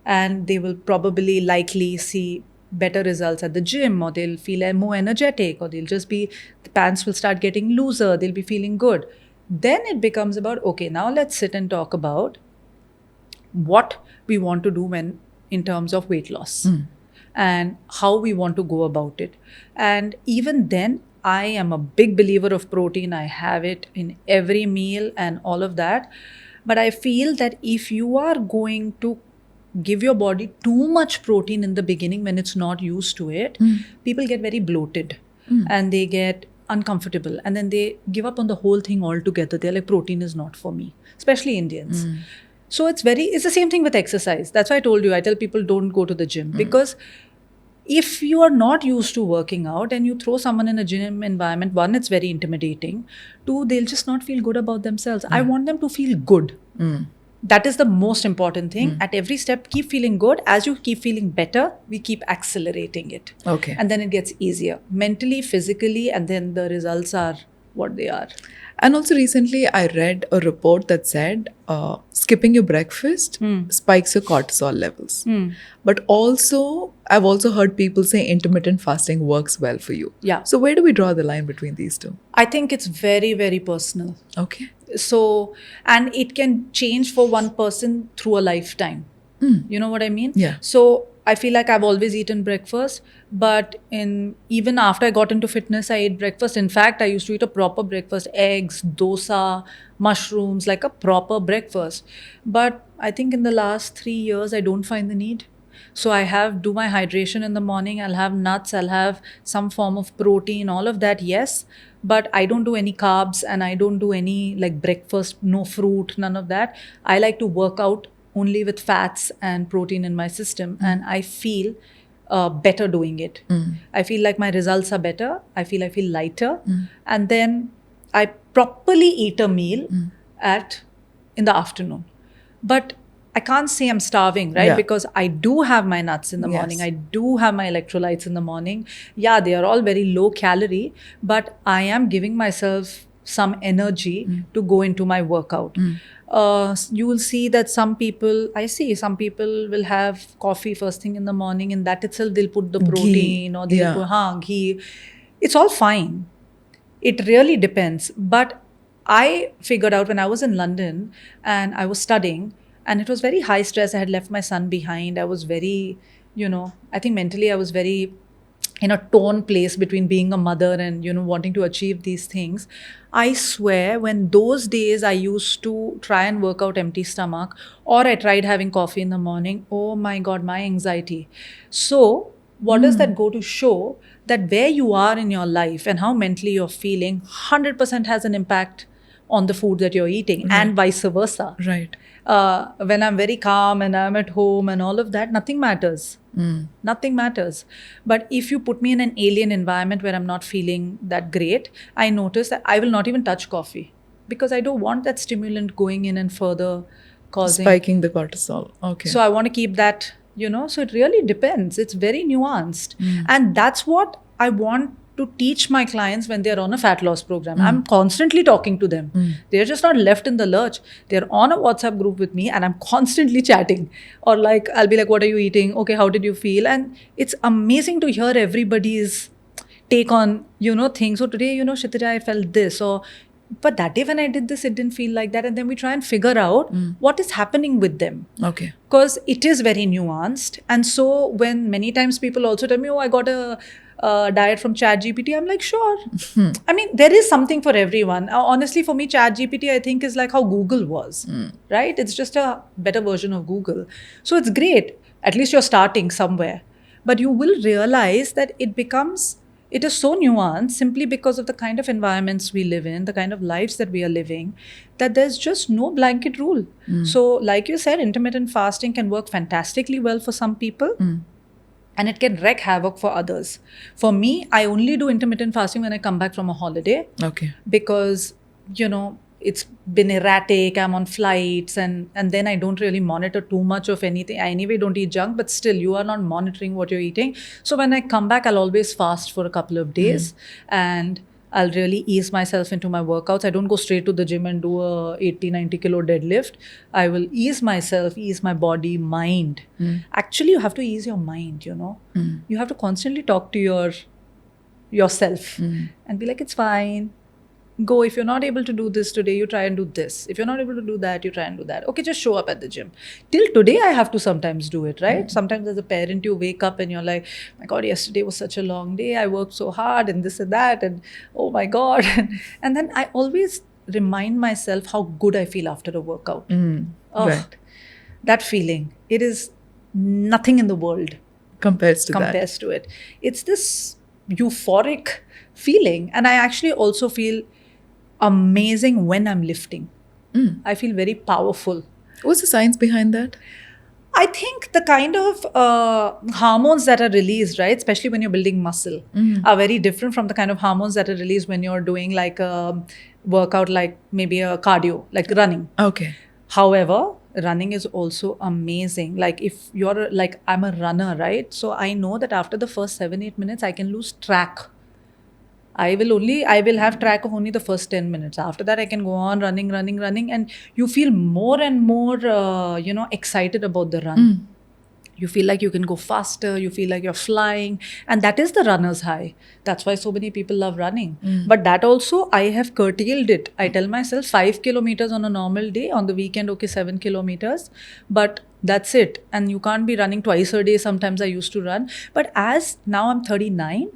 and they will probably likely see better results at the gym, or they'll feel more energetic, or they'll just be, the pants will start getting looser, they'll be feeling good. Then it becomes about, okay, now let's sit and talk about what we want to do when in terms of weight loss and how we want to go about it. And even then, I am a big believer of protein. I have it in every meal and all of that. But I feel that if you are going to give your body too much protein in the beginning when it's not used to it, people get very bloated and they get uncomfortable, and then they give up on the whole thing altogether. They're like, protein is not for me, especially Indians. So it's the same thing with exercise. That's why I told you, I tell people don't go to the gym, because if you are not used to working out and you throw someone in a gym environment, one, it's very intimidating. Two, they'll just not feel good about themselves. I want them to feel good. That is the most important thing. At every step, keep feeling good. As you keep feeling better, we keep accelerating it. Okay. And then it gets easier mentally, physically, and then the results are what they are. And also recently I read a report that said skipping your breakfast spikes your cortisol levels. But also, I've also heard people say intermittent fasting works well for you. Yeah. So where do we draw the line between these two? I think it's very, very personal. Okay. So, and it can change for one person through a lifetime. You know what I mean? Yeah. So I feel like I've always eaten breakfast, but even after I got into fitness, I ate breakfast. In fact, I used to eat a proper breakfast: eggs, dosa, mushrooms, like a proper breakfast. But I think in the last 3 years, I don't find the need. So I do my hydration in the morning. I'll have nuts. I'll have some form of protein, all of that. Yes. But I don't do any carbs, and I don't do any like breakfast, no fruit, none of that. I like to work out only with fats and protein in my system. And I feel better doing it. I feel like my results are better. I feel lighter. And then I properly eat a meal in the afternoon. But I can't say I'm starving, right? Yeah. Because I do have my nuts in the morning. I do have my electrolytes in the morning. Yeah, they are all very low calorie, but I am giving myself some energy to go into my workout. You will see that some people will have coffee first thing in the morning, and that itself they'll put the protein, or they'll put ghee. It's all fine. It really depends. But I figured out when I was in London and I was studying, and it was very high stress. I had left my son behind. I was very, I think mentally I was very in a torn place between being a mother and, wanting to achieve these things. I swear, when those days I used to try and work out empty stomach, or I tried having coffee in the morning, oh my God, my anxiety. So what does that go to show? That where you are in your life and how mentally you're feeling 100% has an impact on the food that you're eating, and vice versa. Right. When I'm very calm and I'm at home and all of that, nothing matters. Nothing matters. But if you put me in an alien environment where I'm not feeling that great, I notice that I will not even touch coffee, because I don't want that stimulant going in and further causing... Spiking the cortisol. Okay. So I want to keep that, so it really depends. It's very nuanced. And that's what I want to teach my clients when they're on a fat loss program. I'm constantly talking to them. They're just not left in the lurch. They're on a WhatsApp group with me, and I'm constantly chatting. Or like, I'll be like, what are you eating? Okay, how did you feel? And it's amazing to hear everybody's take on, things. So today, Kshitija, I felt this. But that day when I did this, it didn't feel like that. And then we try and figure out what is happening with them. Okay. Because it is very nuanced. And so when many times people also tell me, oh, I got a diet from ChatGPT, I'm like, sure. I mean, there is something for everyone. Honestly, for me, ChatGPT, I think, is like how Google was, right? It's just a better version of Google. So it's great. At least you're starting somewhere. But you will realize that it is so nuanced simply because of the kind of environments we live in, the kind of lives that we are living, that there's just no blanket rule. So like you said, intermittent fasting can work fantastically well for some people. And it can wreak havoc for others. For me, I only do intermittent fasting when I come back from a holiday. Okay. Because, it's been erratic. I'm on flights, and then I don't really monitor too much of anything. I anyway don't eat junk, but still you are not monitoring what you're eating. So when I come back, I'll always fast for a couple of days, and I'll really ease myself into my workouts. I don't go straight to the gym and do a 80-90 kilo deadlift. I will ease myself, ease my body, mind. Actually, you have to ease your mind, you know. You have to constantly talk to yourself and be like, it's fine. Go. If you're not able to do this today, you try and do this. If you're not able to do that, you try and do that. Okay, just show up at the gym. Till today, I have to sometimes do it, right? Sometimes as a parent, you wake up and you're like, my God, yesterday was such a long day. I worked so hard and this and that. And oh my God. And then I always remind myself how good I feel after a workout. Oh, Right. that feeling. It is nothing in the world Compares to that. compares to it. It's this euphoric feeling. And I actually also feel amazing when I'm lifting. I feel very powerful. What's the science behind that? I think the kind of hormones that are released, right, especially when you're building muscle, are very different from the kind of hormones that are released when you're doing like a workout, like maybe a cardio, like running. Okay. However, running is also amazing. Like if you're like, I'm a runner, right? So I know that after the first 7-8 minutes, I can lose track. I will have track of only the first 10 minutes. After that, I can go on running. And you feel more and more, excited about the run. You feel like you can go faster. You feel like you're flying. And that is the runner's high. That's why so many people love running. But that also, I have curtailed it. I tell myself 5 kilometers on a normal day. On the weekend, okay, 7 kilometers. But that's it. And you can't be running twice a day. Sometimes I used to run. But as now I'm 39,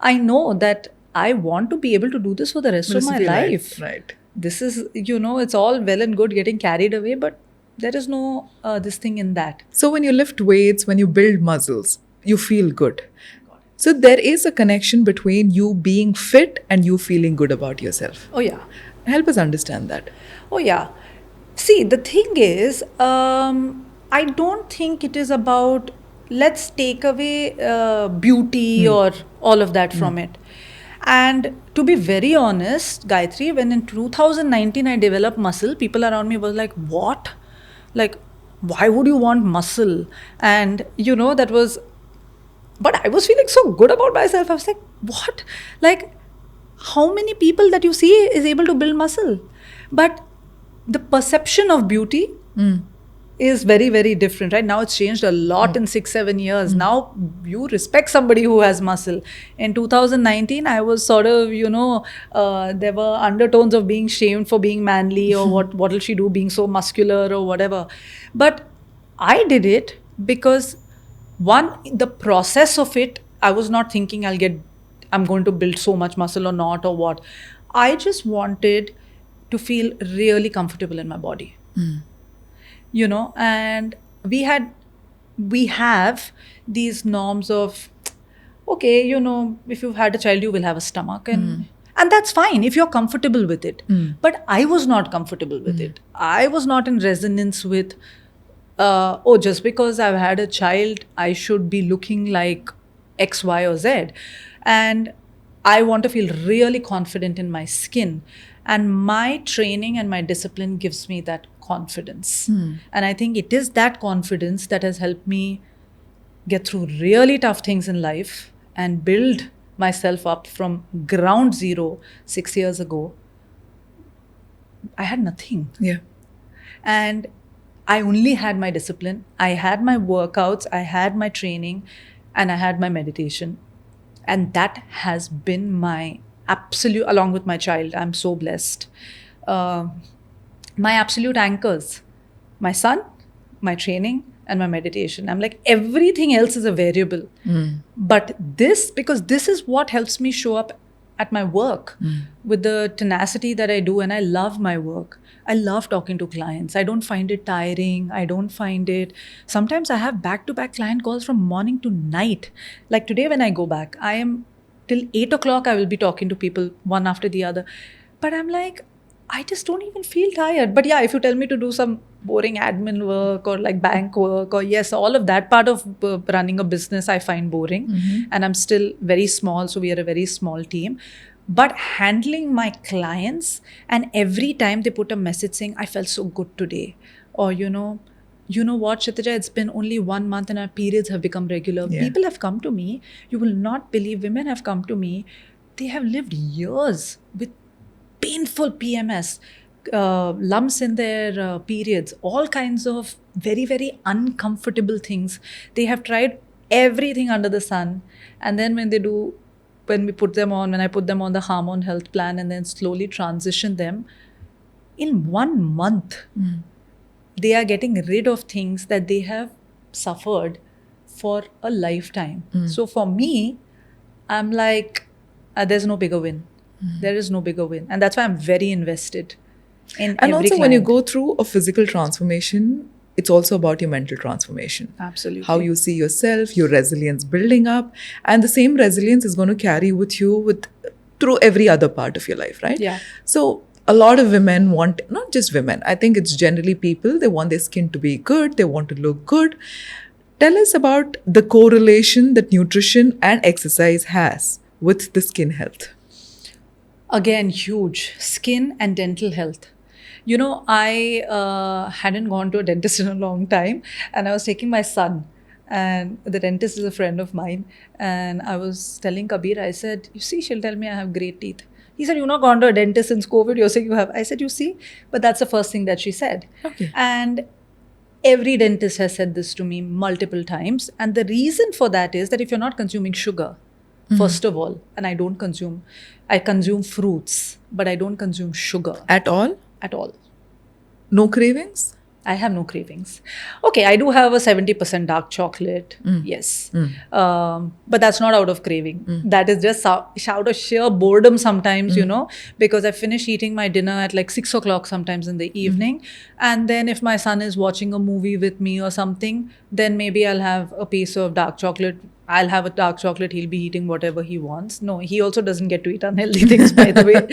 I know that I want to be able to do this for the rest of my life. Right. This is, it's all well and good getting carried away, but there is no this thing in that. So when you lift weights, when you build muscles, you feel good. So there is a connection between you being fit and you feeling good about yourself. Oh, yeah. Help us understand that. Oh, yeah. See, the thing is, I don't think it is about let's take away beauty or all of that from it. And to be very honest, Gayatri, when in 2019 I developed muscle, people around me were like, what? Like, why would you want muscle? And, that was, but I was feeling so good about myself. I was like, what? Like, how many people that you see is able to build muscle? But the perception of beauty is very, very different, right? Now it's changed a lot in 6-7 years. Now you respect somebody who has muscle. In 2019, I was sort of, there were undertones of being shamed for being manly or what will she do being so muscular or whatever. But I did it because the process of it, I was not thinking I'm going to build so much muscle or not or what. I just wanted to feel really comfortable in my body. And we have these norms of, okay, if you've had a child, you will have a stomach and that's fine if you're comfortable with it. But I was not comfortable with it. I was not in resonance with, just because I've had a child, I should be looking like X, Y, or Z. And I want to feel really confident in my skin. And my training and my discipline gives me that confidence. And I think it is that confidence that has helped me get through really tough things in life and build myself up from ground zero 6 years ago. I had nothing. Yeah. And I only had my discipline. I had my workouts, I had my training, and I had my meditation. And that has been my absolute, along with my child, I'm so blessed. My absolute anchors, my son, my training, and my meditation. I'm like, everything else is a variable. But because this is what helps me show up at my work with the tenacity that I do. And I love my work. I love talking to clients. I don't find it tiring. Sometimes I have back-to-back client calls from morning to night. Like today when I go back, I am till 8 o'clock, I will be talking to people one after the other. But I'm like, I just don't even feel tired. But yeah, if you tell me to do some boring admin work or like bank work or yes, all of that part of running a business, I find boring. And I'm still very small. So we are a very small team. But handling my clients, and every time they put a message saying, I felt so good today, or you know what, Kshitija, it's been only 1 month and our periods have become regular. Yeah. People have come to me, you will not believe, women have come to me, they have lived years with painful PMS, lumps in their periods, all kinds of very, very uncomfortable things. They have tried everything under the sun. And then when I put them on the Hormone Health Plan and then slowly transition them, in 1 month, they are getting rid of things that they have suffered for a lifetime. So for me, I'm like, there's no bigger win. There is no bigger win. And that's why I'm very invested in And every also when you client. go through a physical transformation, it's also about your mental transformation. Absolutely. How you see yourself, your resilience building up, and the same resilience is going to carry with you through every other part of your life, right? Yeah. So a lot of women want, not just women, I think it's generally people, they want their skin to be good, they want to look good. Tell us about the correlation that nutrition and exercise has with the skin health. Again, huge. Skin and dental health. You know, I hadn't gone to a dentist in a long time, and I was taking my son, and the dentist is a friend of mine, and I was telling Kabir, I said, you see, she'll tell me I have great teeth. He said, you've not gone to a dentist since COVID, you're saying you have. I said, you see, but that's the first thing that she said. Okay. And every dentist has said this to me multiple times, and the reason for that is that if you're not consuming sugar, first of all, and I consume fruits, but I don't consume sugar At all? at all. No cravings? I have no cravings. Okay, I do have a 70% dark chocolate, yes. But that's not out of craving. That is just out of sheer boredom sometimes, you know, because I finish eating my dinner at like 6 o'clock sometimes in the evening. And then if my son is watching a movie with me or something, then maybe I'll have a piece of dark chocolate. I'll have a dark chocolate. He'll be eating whatever he wants. No, he also doesn't get to eat unhealthy things, by the way.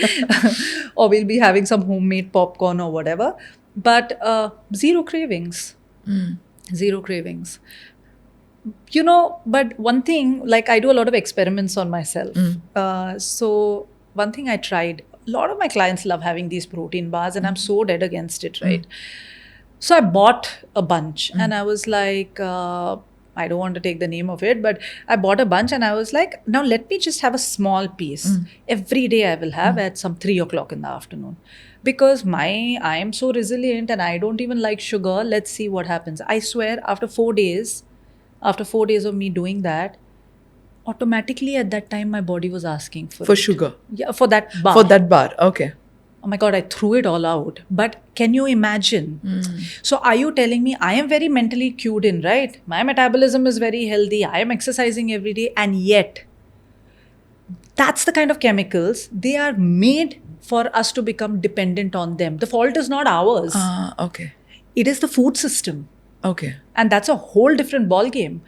Or we'll be having some homemade popcorn or whatever. But zero cravings. Zero cravings. You know, but one thing, like I do a lot of experiments on myself. So one thing I tried, a lot of my clients love having these protein bars and I'm so dead against it, right? So I bought a bunch and I was like, I don't want to take the name of it, but I bought a bunch and I was like, now let me just have a small piece. Every day I will have at some 3 o'clock in the afternoon. Because I am so resilient and I don't even like sugar. Let's see what happens. I swear, after 4 days of me doing that, automatically at that time my body was asking for it. sugar. Yeah, for that bar. For that bar. Okay. Oh my God, I threw it all out. But can you imagine? So are you telling me I am very mentally cued in, right? My metabolism is very healthy. I am exercising every day. And yet, that's the kind of chemicals, they are made for us to become dependent on them. The fault is not ours. Okay. It is the food system. Okay. And that's a whole different ball game.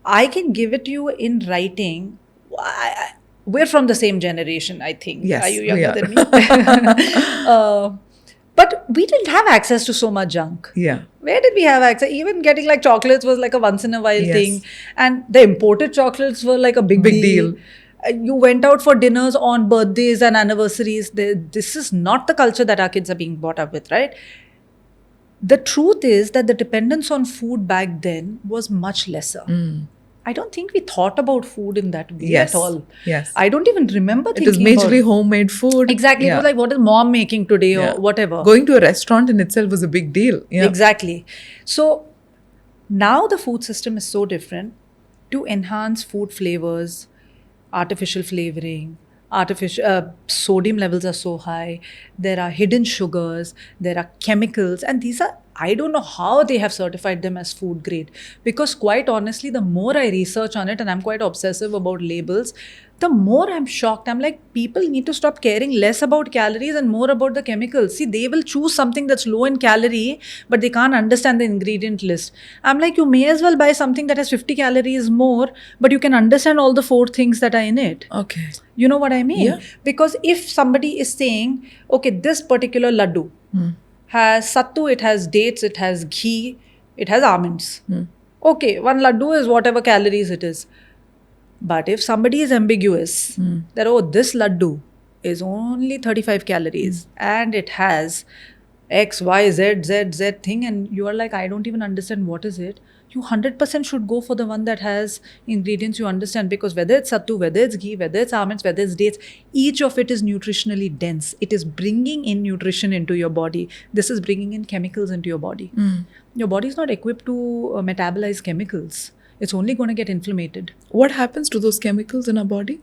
I can give it to you in writing. We're from the same generation, I think. Yes, Are you we younger are. than me? But we didn't have access to so much junk. Yeah. Where did we have access? Even getting like chocolates was like a once in a while Yes. thing. And the imported chocolates were like a big deal. You went out for dinners on birthdays and anniversaries. This is not the culture that our kids are being brought up with, right? The truth is that the dependence on food back then was much lesser. I don't think we thought about food in that way Yes. at all. Yes. I don't even remember It was thinking majorly about homemade food. exactly. It was like, what is mom making today or whatever. Going to a restaurant in itself was a big deal. Yeah. Exactly. So now the food system is so different. To enhance food flavors, artificial flavoring, sodium levels are so high. There are hidden sugars, there are chemicals, and these are, I don't know how they have certified them as food grade. Because quite honestly, the more I research on it, and I'm quite obsessive about labels, the more I'm shocked. I'm like, people need to stop caring less about calories and more about the chemicals. See, they will choose something that's low in calorie, but they can't understand the ingredient list. I'm like, you may as well buy something that has 50 calories more, but you can understand all the 4 things that are in it. Okay. You know what I mean? Yeah. Because if somebody is saying, okay, this particular laddu has sattu, it has dates, it has ghee, it has almonds. Okay, one laddu is whatever calories it is. But if somebody is ambiguous that, oh, this laddu is only 35 calories and it has X, Y, Z, Z, Z thing, and you are like, I don't even understand what is it. You 100% should go for the one that has ingredients you understand, because whether it's sattu, whether it's ghee, whether it's almonds, whether it's dates, each of it is nutritionally dense. It is bringing in nutrition into your body. This is bringing in chemicals into your body. Your body is not equipped to metabolize chemicals. It's only going to get inflamed. What happens to those chemicals in our body?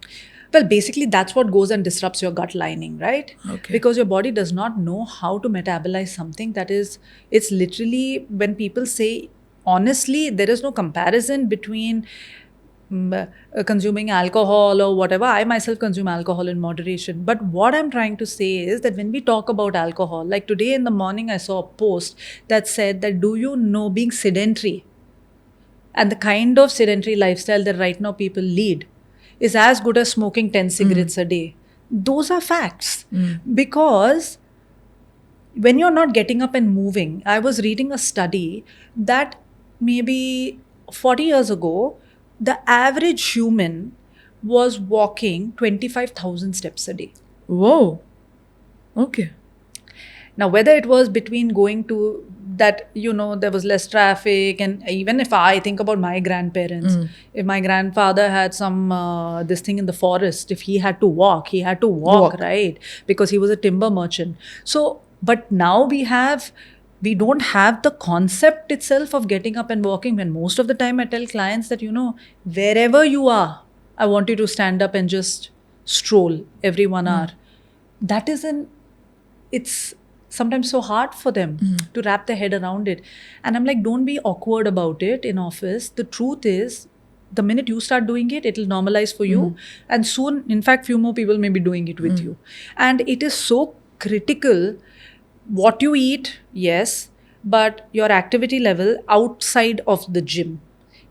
Well, basically, that's what goes and disrupts your gut lining, right? Okay. Because your body does not know how to metabolize something that is, it's literally, when people say, honestly, there is no comparison between consuming alcohol or whatever. I myself consume alcohol in moderation. But what I'm trying to say is that when we talk about alcohol, like today in the morning, I saw a post that said that, do you know, being sedentary and the kind of sedentary lifestyle that right now people lead is as good as smoking 10 cigarettes a day. Those are facts. Because when you're not getting up and moving, I was reading a study that maybe 40 years ago, the average human was walking 25,000 steps a day. Whoa. Okay. Now, whether it was between going to that, you know, there was less traffic, and even if I think about my grandparents, if my grandfather had some this thing in the forest, if he had to walk, Walk. right? Because he was a timber merchant. So, but now we don't have the concept itself of getting up and walking. When most of the time I tell clients that, you know, wherever you are, I want you to stand up and just stroll every 1 hour. That it's sometimes so hard for them to wrap their head around it. And I'm like, don't be awkward about it in office. The truth is, the minute you start doing it, it'll normalize for you. And soon, in fact, few more people may be doing it with you. And it is so critical what you eat, yes, but your activity level outside of the gym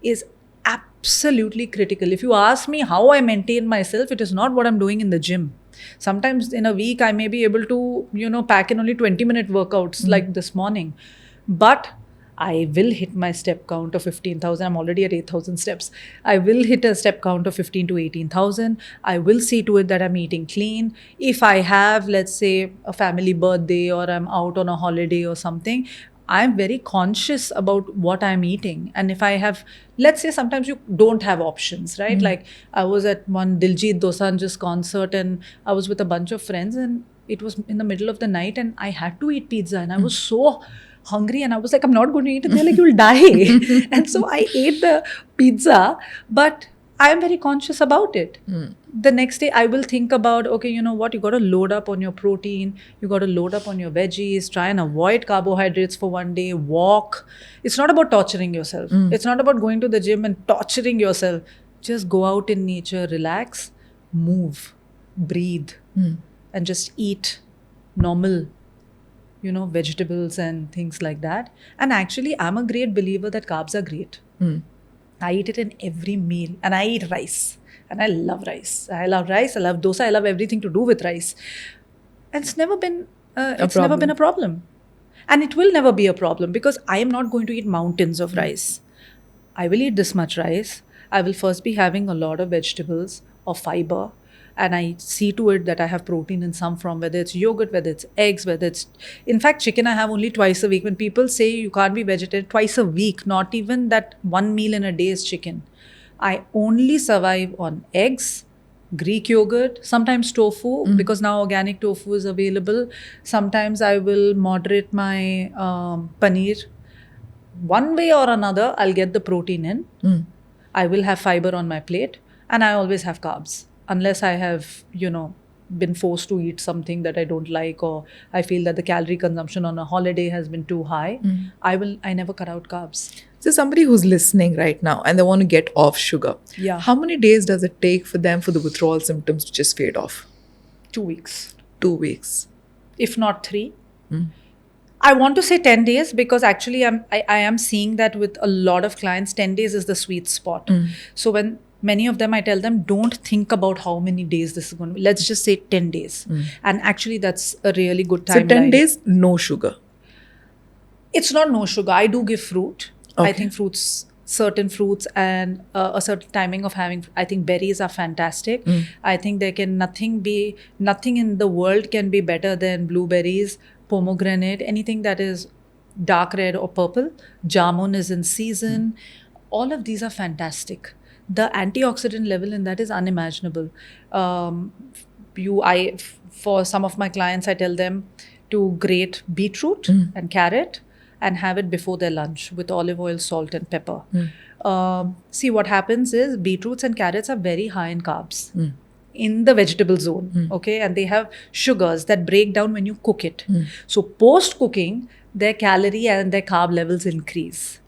is absolutely critical. If you ask me how I maintain myself, it is not what I'm doing in the gym. Sometimes in a week, I may be able to, you know, pack in only 20-minute workouts like this morning. But I will hit my step count of 15,000. I'm already at 8,000 steps. I will hit a step count of 15 to 18,000. I will see to it that I'm eating clean. If I have, let's say, a family birthday or I'm out on a holiday or something, I'm very conscious about what I'm eating. And if I have, let's say sometimes you don't have options, right? Like I was at one Diljit Dosanjh's concert and I was with a bunch of friends and it was in the middle of the night and I had to eat pizza and I was so hungry and I was like, I'm not going to eat it. They're like, you'll die. And so I ate the pizza, but I'm very conscious about it. The next day I will think about, okay, you know what, you got to load up on your protein, you got to load up on your veggies, try and avoid carbohydrates for one day, walk. It's not about torturing yourself. It's not about going to the gym and torturing yourself. Just go out in nature, relax, move, breathe, and just eat normal, you know, vegetables and things like that. And actually, I'm a great believer that carbs are great. I eat it in every meal and I eat rice. And I love rice. I love rice. I love dosa. I love everything to do with rice. And it's never been a problem. And it will never be a problem because I am not going to eat mountains of rice. I will eat this much rice. I will first be having a lot of vegetables or fiber. And I see to it that I have protein in some form, whether it's yogurt, whether it's eggs, whether it's... In fact, chicken I have only twice a week. When people say you can't be vegetarian, twice a week, not even that one meal in a day is chicken. I only survive on eggs, Greek yogurt, sometimes tofu, because now organic tofu is available. Sometimes I will moderate my paneer. One way or another, I'll get the protein in. I will have fiber on my plate. And I always have carbs. Unless I have, you know, been forced to eat something that I don't like, or I feel that the calorie consumption on a holiday has been too high, I never cut out carbs. So somebody who's listening right now and they want to get off sugar, Yeah. how many days does it take for them for the withdrawal symptoms to just fade off? 2 weeks. 2 weeks. If not 3. I want to say 10 days because actually I am seeing that with a lot of clients, 10 days is the sweet spot. So when many of them, I tell them, don't think about how many days this is going to be. Let's just say 10 days. And actually, that's a really good timeline. So 10 days, no sugar. It's not no sugar. I do give fruit. Okay. I think fruits certain fruits and a certain timing of having. I think berries are fantastic. I think there can nothing in the world can be better than blueberries, pomegranate, anything that is dark red or purple. Jamun is in season. All of these are fantastic. The antioxidant level in that is unimaginable. For some of my clients, I tell them to grate beetroot and carrot and have it before their lunch with olive oil, salt, and pepper. See, what happens is beetroots and carrots are very high in carbs in the vegetable zone, okay? And they have sugars that break down when you cook it. So post-cooking, their calorie and their carb levels increase.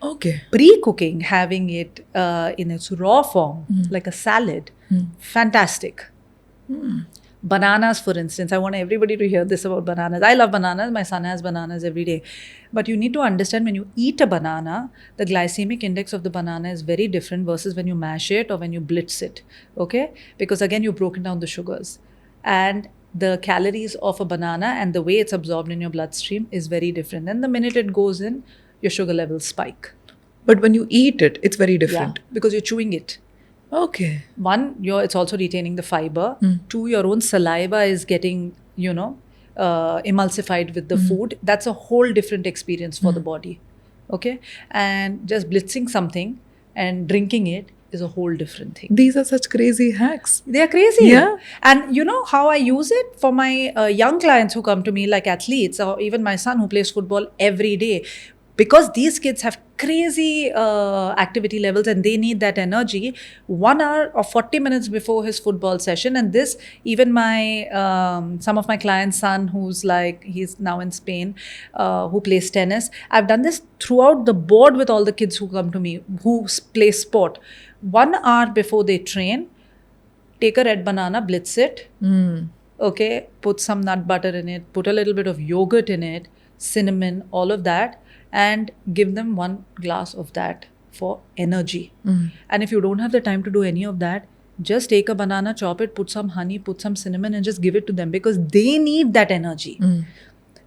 Okay. Pre-cooking, having it in its raw form, like a salad, fantastic. Bananas, for instance, I want everybody to hear this about bananas. I love bananas. My son has bananas every day. But you need to understand, when you eat a banana, the glycemic index of the banana is very different versus when you mash it or when you blitz it. Okay? Because again, you've broken down the sugars. And the calories of a banana and the way it's absorbed in your bloodstream is very different. And the minute it goes in, your sugar levels spike. But when you eat it, it's very different. Yeah, because you're chewing it. Okay. One, it's also retaining the fiber. Two, your own saliva is getting, emulsified with the food. That's a whole different experience for the body. Okay? And just blitzing something and drinking it is a whole different thing. These are such crazy hacks. They are crazy. Yeah. And you know how I use it for my young clients who come to me, like athletes, or even my son who plays football every day. Because these kids have crazy activity levels and they need that energy 1 hour or 40 minutes before his football session. And this, even my some of my clients' son, he's now in Spain, who plays tennis. I've done this throughout the board with all the kids who come to me who play sport. 1 hour before they train, take a red banana, blitz it. Okay, put some nut butter in it, put a little bit of yogurt in it, cinnamon, all of that, and give them 1 glass of that for energy. And if you don't have the time to do any of that, just take a banana, chop it, put some honey, put some cinnamon, and just give it to them because they need that energy.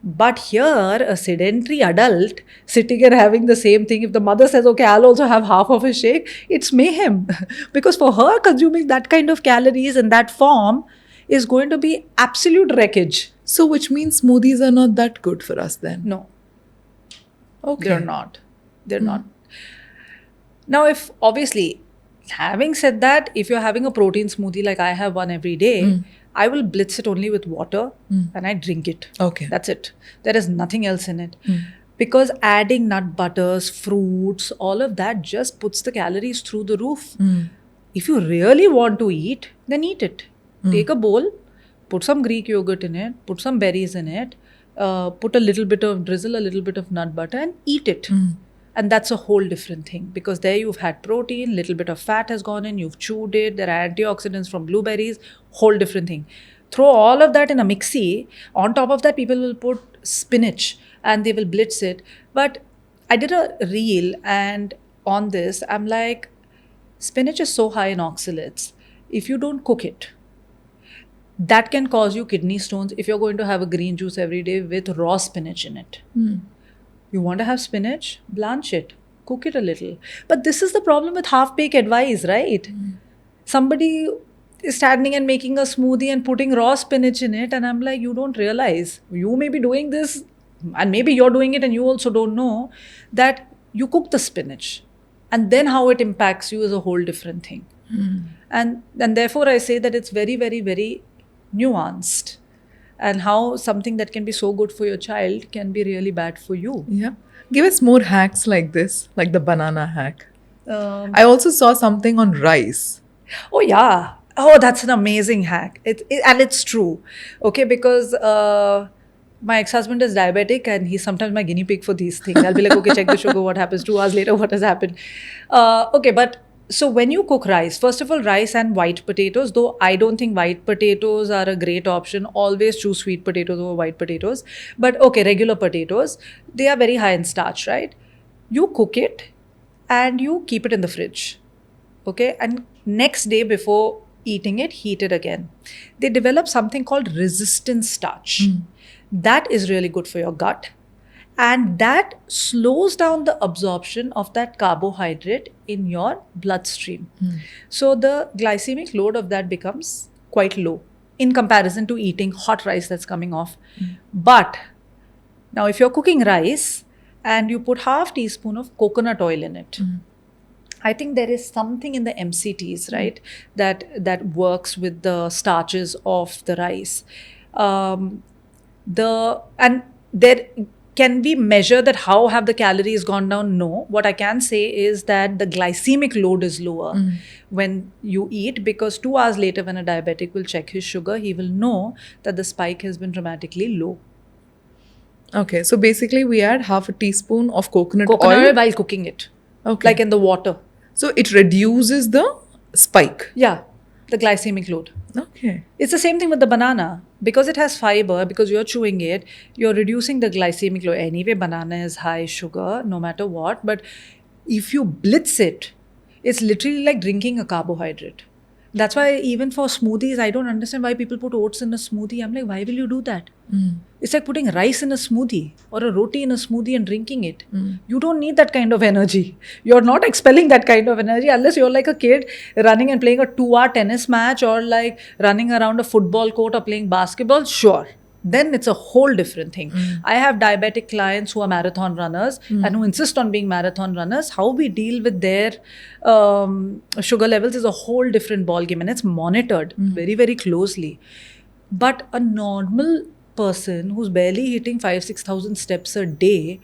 But here, a sedentary adult sitting and having the same thing, if the mother says, okay, I'll also have half of a shake, it's mayhem. Because for her, consuming that kind of calories in that form is going to be absolute wreckage. So, which means smoothies are not that good for us then? No. Okay. They're not. They're not. Now, if obviously, having said that, if you're having a protein smoothie like I have one every day, I will blitz it only with water and I drink it. Okay. That's it. There is nothing else in it. Because adding nut butters, fruits, all of that just puts the calories through the roof. If you really want to eat, then eat it. Take a bowl, put some Greek yogurt in it, put some berries in it, put a little bit of drizzle, a little bit of nut butter and eat it. And that's a whole different thing because there you've had protein, little bit of fat has gone in, you've chewed it, there are antioxidants from blueberries, whole different thing. Throw all of that in a mixie. On top of that, people will put spinach and they will blitz it. But I did a reel and on this, I'm like, spinach is so high in oxalates. If you don't cook it, that can cause you kidney stones if you're going to have a green juice every day with raw spinach in it. You want to have spinach? Blanch it. Cook it a little. But this is the problem with half-baked advice, right? Somebody is standing and making a smoothie and putting raw spinach in it. And I'm like, you don't realize. You may be doing this and maybe you're doing it and you also don't know that you cook the spinach. And then how it impacts you is a whole different thing. And therefore I say that it's very, very, very nuanced. And how something that can be so good for your child can be really bad for you. Yeah. Give us more hacks like this, like the banana hack. I also saw something on rice. Oh, yeah. Oh, that's an amazing hack. And it's true. Okay, because my ex-husband is diabetic and he's sometimes my guinea pig for these things. I'll be like, okay, check the sugar, what happens? 2 hours later, what has happened? Okay, but so when you cook rice, first of all, rice and white potatoes, though I don't think white potatoes are a great option. Always choose sweet potatoes over white potatoes. But okay, regular potatoes, they are very high in starch, right? You cook it and you keep it in the fridge. Okay, and next day before eating it, heat it again. They develop something called resistant starch. That is really good for your gut. And that slows down the absorption of that carbohydrate in your bloodstream. So the glycemic load of that becomes quite low in comparison to eating hot rice that's coming off. But now if you're cooking rice and you put half teaspoon of coconut oil in it, I think there is something in the MCTs, right, that works with the starches of the rice. And there can we measure that how have the calories gone down? No. What I can say is that the glycemic load is lower when you eat, because 2 hours later when a diabetic will check his sugar, he will know that the spike has been dramatically low. Okay, so basically we add half a teaspoon of coconut oil while cooking it. Okay. Like in the water. So it reduces the spike. Yeah, the glycemic load. Okay. It's the same thing with the banana. Because it has fiber, because you're chewing it, you're reducing the glycemic load. Anyway, banana is high sugar, no matter what. But if you blitz it, it's literally like drinking a carbohydrate. That's why even for smoothies, I don't understand why people put oats in a smoothie. I'm like, why will you do that? It's like putting rice in a smoothie or a roti in a smoothie and drinking it. You don't need that kind of energy. You're not expelling that kind of energy unless you're like a kid running and playing a 2-hour tennis match, or like running around a football court or playing basketball. Sure. Then it's a whole different thing. I have diabetic clients who are marathon runners and who insist on being marathon runners. How we deal with their sugar levels is a whole different ballgame, and it's monitored very, very closely. But a normal person who's barely hitting 5,000-6,000 steps a day,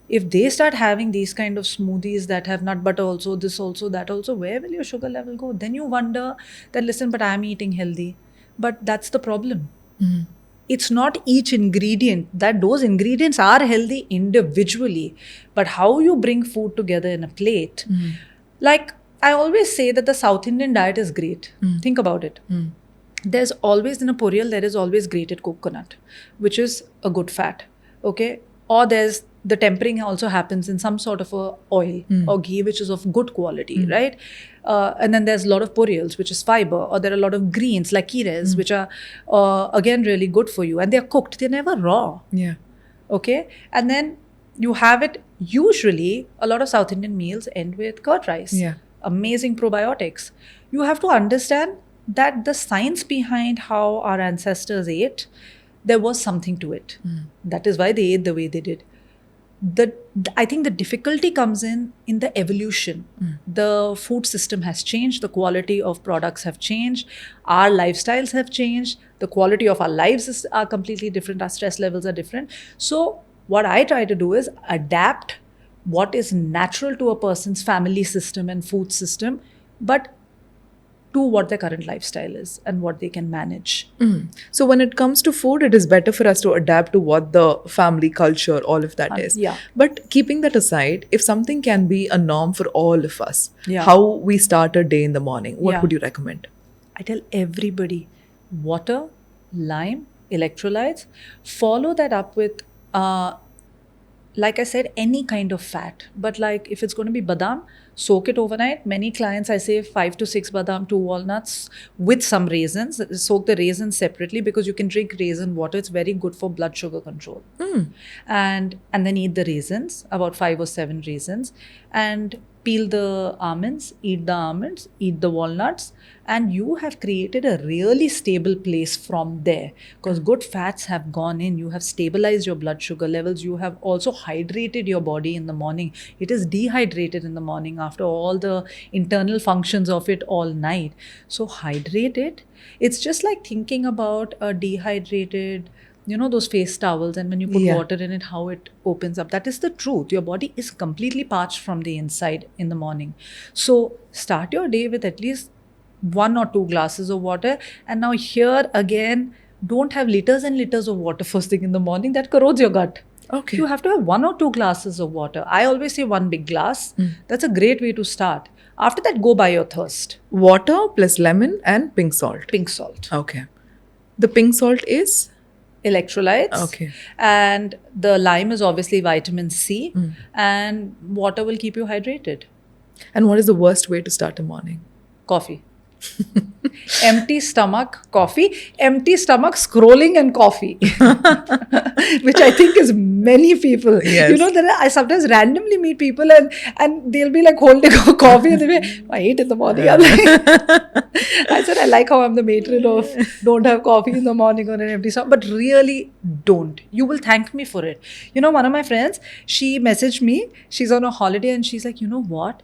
if they start having these kind of smoothies that have nut butter also, this also, that also, where will your sugar level go? Then you wonder that, listen, but I'm eating healthy. But that's the problem. It's not each ingredient, that those ingredients are healthy individually, but how you bring food together in a plate. Like I always say that the South Indian diet is great. Think about it. There's always in a poriyal, there is always grated coconut, which is a good fat. Okay. Or there's the tempering also happens in some sort of a oil or ghee, which is of good quality, right? And then there's a lot of poriyals, which is fiber, or there are a lot of greens like keeres, which are again really good for you, and they're cooked, they're never raw. Yeah. Okay. And then you have it, usually a lot of South Indian meals end with curd rice. Yeah. Amazing probiotics. You have to understand that the science behind how our ancestors ate, there was something to it. That is why they ate the way they did. I think the difficulty comes in the evolution. The food system has changed. The quality of products have changed. Our lifestyles have changed. The quality of our lives are completely different. Our stress levels are different. So what I try to do is adapt what is natural to a person's family system and food system, but to what their current lifestyle is and what they can manage. So when it comes to food, it is better for us to adapt to what the family culture, all of that is. Yeah. But keeping that aside, if something can be a norm for all of us, Yeah. how we start a day in the morning, what Yeah. would you recommend? I tell everybody, water, lime, electrolytes, follow that up with, like I said, any kind of fat. But like if it's going to be badam, soak it overnight. Many clients, I say 5 to 6 badam, 2 walnuts with some raisins. Soak the raisins separately because you can drink raisin water. It's very good for blood sugar control. And then eat the raisins, about 5 or 7 raisins, and peel the almonds, eat the walnuts, and you have created a really stable place from there, because good fats have gone in. You have stabilized your blood sugar levels. You have also hydrated your body in the morning. It is dehydrated in the morning after all the internal functions of it all night. So hydrate it. It's just like thinking about a dehydrated, those face towels, and when you put water in it, how it opens up. That is the truth. Your body is completely parched from the inside in the morning. So start your day with at least 1 or 2 glasses of water. And now here again, don't have liters and liters of water first thing in the morning. That corrodes your gut. Okay. You have to have 1 or 2 glasses of water. I always say 1 big glass. That's a great way to start. After that, go by your thirst. Water plus lemon and pink salt. Pink salt. Okay. The pink salt is? Electrolytes. Okay. And the lime is obviously vitamin C. And water will keep you hydrated. And what is the worst way to start a morning? Coffee. Empty stomach, coffee. Empty stomach, scrolling and coffee. Which I think is many people. Yes. You know, I sometimes randomly meet people and they'll be like holding a coffee and they'll be, I ate in the morning. I'm like, I said, I like how I'm the matron of don't have coffee in the morning on an empty stomach. But really don't. You will thank me for it. You know, one of my friends, she messaged me. She's on a holiday and she's like, you know what?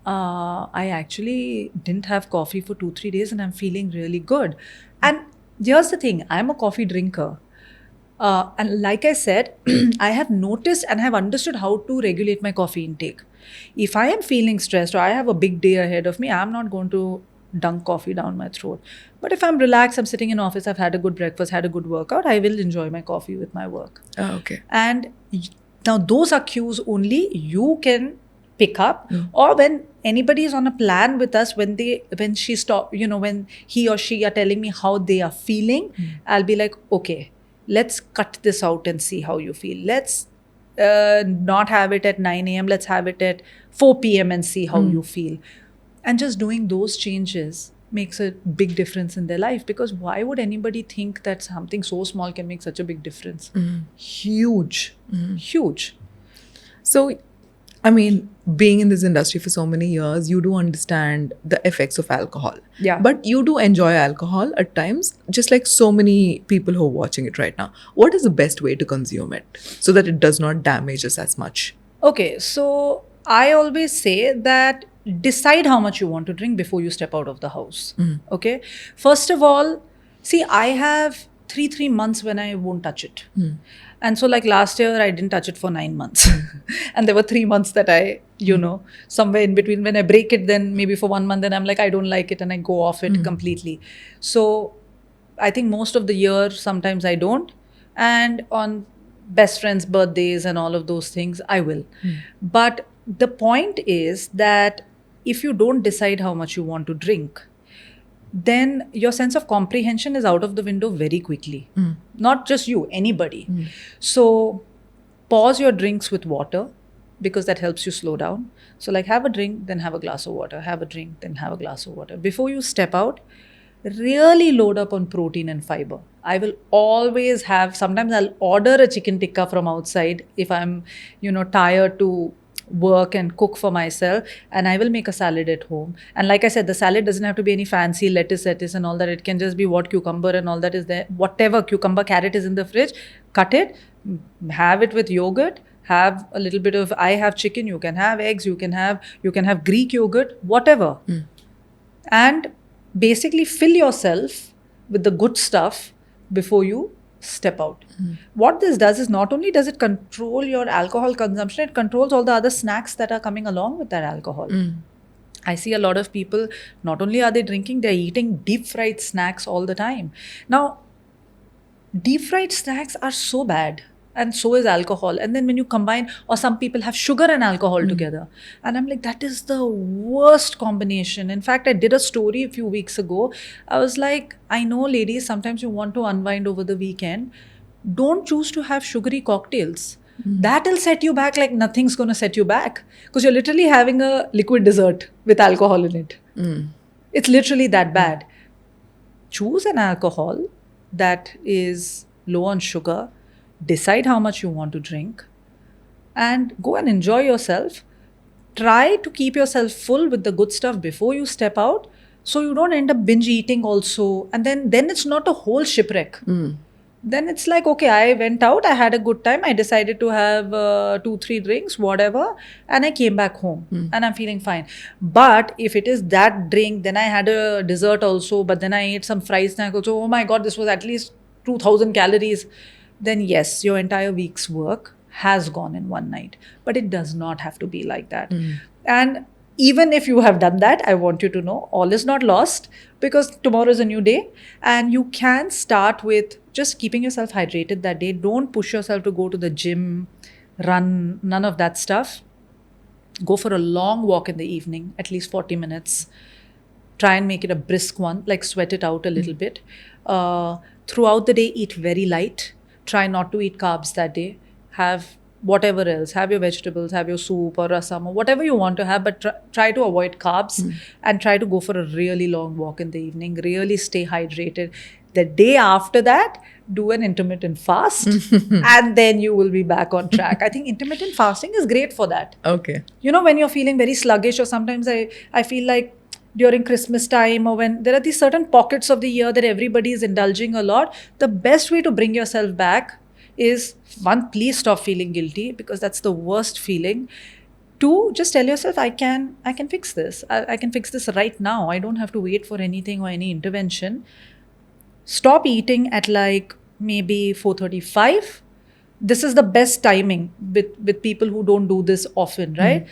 I actually didn't have coffee for 2-3 days and I'm feeling really good. And here's the thing, I'm a coffee drinker. And like I said, I have noticed and have understood how to regulate my coffee intake. If I am feeling stressed or I have a big day ahead of me, I'm not going to dunk coffee down my throat. But if I'm relaxed, I'm sitting in office, I've had a good breakfast, had a good workout, I will enjoy my coffee with my work. Oh, okay. And now those are cues only you can pick up, or when anybody is on a plan with us, when she stop, you know, when he or she are telling me how they are feeling, I'll be like, okay, let's cut this out and see how you feel. Let's not have it at 9 a.m. Let's have it at 4 p.m. and see how you feel. And just doing those changes makes a big difference in their life, because why would anybody think that something so small can make such a big difference? Huge. So, I mean, being in this industry for so many years, you do understand the effects of alcohol. Yeah. But you do enjoy alcohol at times, just like so many people who are watching it right now. What is the best way to consume it so that it does not damage us as much? Okay, so I always say that decide how much you want to drink before you step out of the house. Okay, first of all, see, I have three months when I won't touch it. And so like last year, I didn't touch it for 9 months. And there were 3 months that I, you know, somewhere in between, when I break it, then maybe for 1 month, then I'm like, I don't like it and I go off it completely. So I think most of the year, sometimes I don't. And on best friends' birthdays and all of those things, I will. But the point is that if you don't decide how much you want to drink, then your sense of comprehension is out of the window very quickly. Not just you, anybody. So pause your drinks with water, because that helps you slow down. So like, have a drink, then have a glass of water, have a drink, then have a glass of water. Before you step out, really load up on protein and fiber. I will always have, sometimes I'll order a chicken tikka from outside if I'm, you know, tired to work and cook for myself, and I will make a salad at home. And like I said, the salad doesn't have to be any fancy lettuce and all that. It can just be what cucumber and all that is there. Whatever cucumber, carrot is in the fridge, cut it, have it with yogurt, have a little bit of, I have chicken, you can have eggs, you can have Greek yogurt, whatever. And basically fill yourself with the good stuff before you step out. What this does is, not only does it control your alcohol consumption, it controls all the other snacks that are coming along with that alcohol. I see a lot of people, not only are they drinking, they're eating deep fried snacks all the time. Now, deep fried snacks are so bad, and so is alcohol. And then when you combine, or some people have sugar and alcohol together, and I'm like, that is the worst combination. In fact, I did a story a few weeks ago. I was like, I know, ladies, sometimes you want to unwind over the weekend. Don't choose to have sugary cocktails. That'll set you back like nothing's going to set you back, because you're literally having a liquid dessert with alcohol in it. It's literally that bad. Choose an alcohol that is low on sugar. Decide how much you want to drink and go and enjoy yourself. Try to keep yourself full with the good stuff before you step out, so you don't end up binge eating also. And then it's not a whole shipwreck. Then it's like, okay, I went out, I had a good time, I decided to have 2-3 drinks, whatever, and I came back home and I'm feeling fine. But if it is that drink, then I had a dessert also, but then I ate some fried snack also, oh my God, this was at least 2,000 calories. Then yes, your entire week's work has gone in one night. But it does not have to be like that. And even if you have done that, I want you to know all is not lost, because tomorrow is a new day. And you can start with just keeping yourself hydrated that day. Don't push yourself to go to the gym, run, none of that stuff. Go for a long walk in the evening, at least 40 minutes. Try and make it a brisk one, like sweat it out a little bit. Throughout the day, eat very light. Try not to eat carbs that day. Have whatever else. Have your vegetables, have your soup or rasam or whatever you want to have, but try to avoid carbs and try to go for a really long walk in the evening. Really stay hydrated. The day after that, do an intermittent fast and then you will be back on track. I think intermittent fasting is great for that. Okay. You know, when you're feeling very sluggish, or sometimes I feel like during Christmas time, or when there are these certain pockets of the year that everybody is indulging a lot, the best way to bring yourself back is, one, please stop feeling guilty, because that's the worst feeling. Two, just tell yourself, I can fix this. I can fix this right now. I don't have to wait for anything or any intervention. Stop eating at like maybe 4:35. This is the best timing with people who don't do this often, right?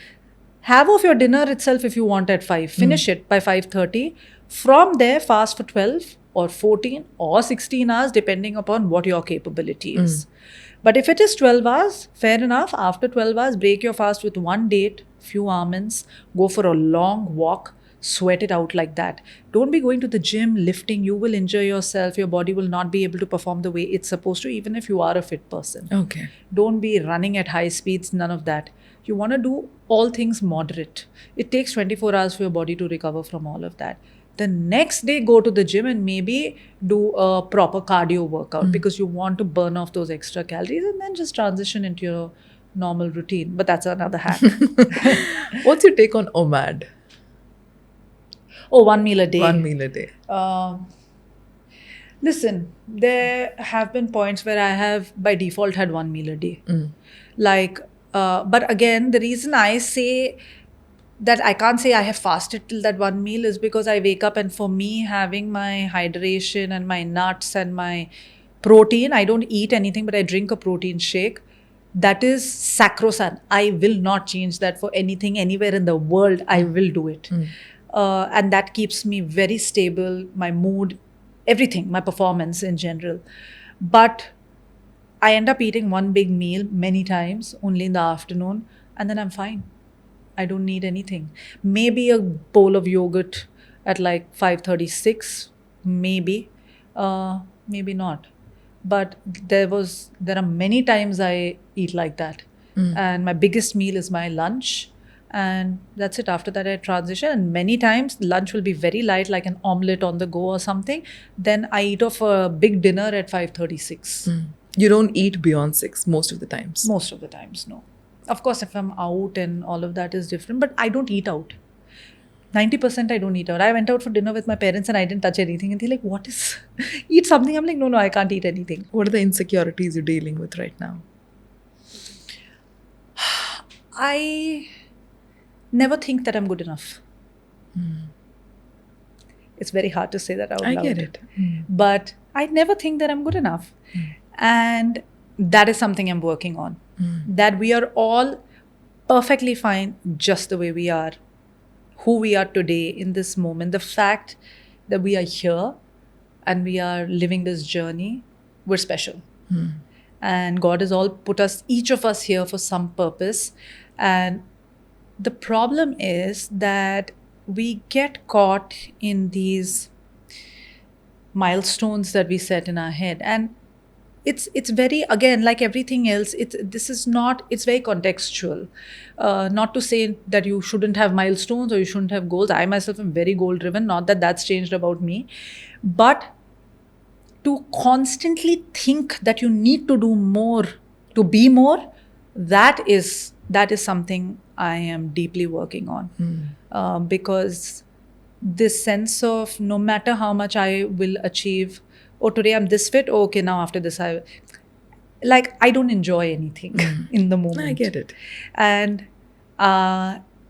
Have off your dinner itself if you want at 5. Finish it by 5:30. From there, fast for 12 or 14 or 16 hours, depending upon what your capability is. But if it is 12 hours, fair enough. After 12 hours, break your fast with one date, few almonds, go for a long walk, sweat it out like that. Don't be going to the gym, lifting. You will injure yourself. Your body will not be able to perform the way it's supposed to, even if you are a fit person. Okay. Don't be running at high speeds, none of that. You want to do all things moderate. It takes 24 hours for your body to recover from all of that. The next day, go to the gym and maybe do a proper cardio workout, because you want to burn off those extra calories, and then just transition into your normal routine. But that's another hack. What's your take on OMAD? Oh, 1 meal a day. 1 meal a day. Listen, there have been points where I have by default had 1 meal a day. But again, the reason I say that I can't say I have fasted till that 1 meal is because I wake up, and for me, having my hydration and my nuts and my protein, I don't eat anything, but I drink a protein shake. That is sacrosanct. I will not change that for anything anywhere in the world. I will do it. And that keeps me very stable, my mood, everything, my performance in general. But I end up eating one big meal many times, only in the afternoon, and then I'm fine. I don't need anything. Maybe a bowl of yogurt at like 5:36, maybe, maybe not. But there are many times I eat like that. And my biggest meal is my lunch. And that's it. After that, I transition. And many times, lunch will be very light, like an omelette on the go or something. Then I eat off a big dinner at 5:36. You don't eat beyond 6 most of the times. Most of the times, no. Of course, if I'm out and all of that is different, but I don't eat out. 90% I don't eat out. I went out for dinner with my parents and I didn't touch anything. And they're like, what is, eat something? I'm like, no, I can't eat anything. What are the insecurities you're dealing with right now? I never think that I'm good enough. It's very hard to say that out loud. I get it. But I never think that I'm good enough. And that is something I'm working on. That we are all perfectly fine just the way we are. Who we are today in this moment. The fact that we are here and we are living this journey, we're special. And God has all put us, each of us here for some purpose. And the problem is that we get caught in these milestones that we set in our head. And it's very, again, like everything else, it's very contextual. Not to say that you shouldn't have milestones or you shouldn't have goals. I myself am very goal driven, not that that's changed about me. But to constantly think that you need to do more, to be more, that is something I am deeply working on. Because this sense of no matter how much I will achieve, today I'm this fit, okay, now after this I don't enjoy anything in the moment. I get it. And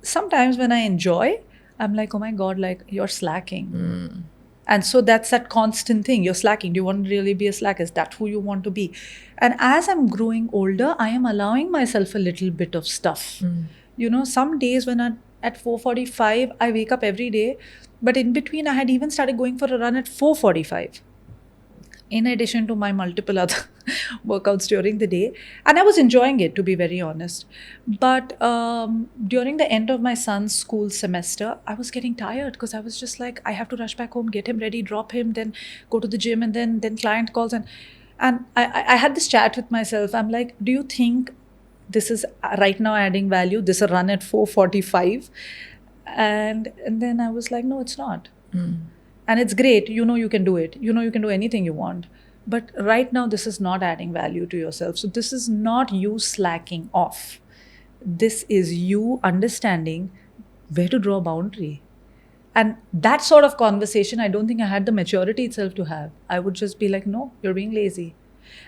sometimes when I enjoy, I'm like, oh my God, like you're slacking. And so that's that constant thing. You're slacking. Do you want to really be a slacker? Is that who you want to be? And as I'm growing older, I am allowing myself a little bit of stuff. Some days when at 4:45, I wake up every day. But in between, I had even started going for a run at 4:45. In addition to my multiple other workouts during the day. And I was enjoying it, to be very honest. But during the end of my son's school semester, I was getting tired because I was just like, I have to rush back home, get him ready, drop him, then go to the gym, and then client calls. And I had this chat with myself. I'm like, do you think this is right now adding value. This is run at 4:45, and then I was like, no, it's not. And it's great. You know you can do it. You know you can do anything you want. But right now, this is not adding value to yourself. So this is not you slacking off. This is you understanding where to draw a boundary. And that sort of conversation, I don't think I had the maturity itself to have. I would just be like, no, you're being lazy.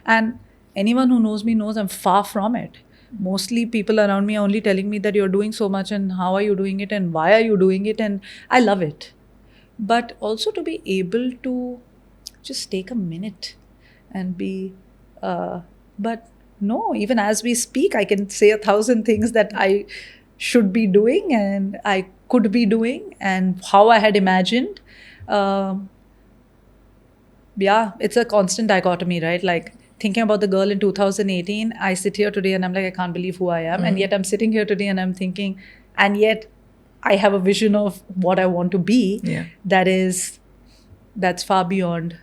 And anyone who knows me knows I'm far from it. Mostly people around me are only telling me that you're doing so much and how are you doing it and why are you doing it, and I love it. But also to be able to just take a minute and be, but no, even as we speak, I can say 1,000 things that I should be doing and I could be doing and how I had imagined. Yeah, it's a constant dichotomy, right? Like thinking about the girl in 2018, I sit here today and I'm like, I can't believe who I am. And yet I'm sitting here today and I'm thinking, and yet I have a vision of what I want to be. Yeah. That's far beyond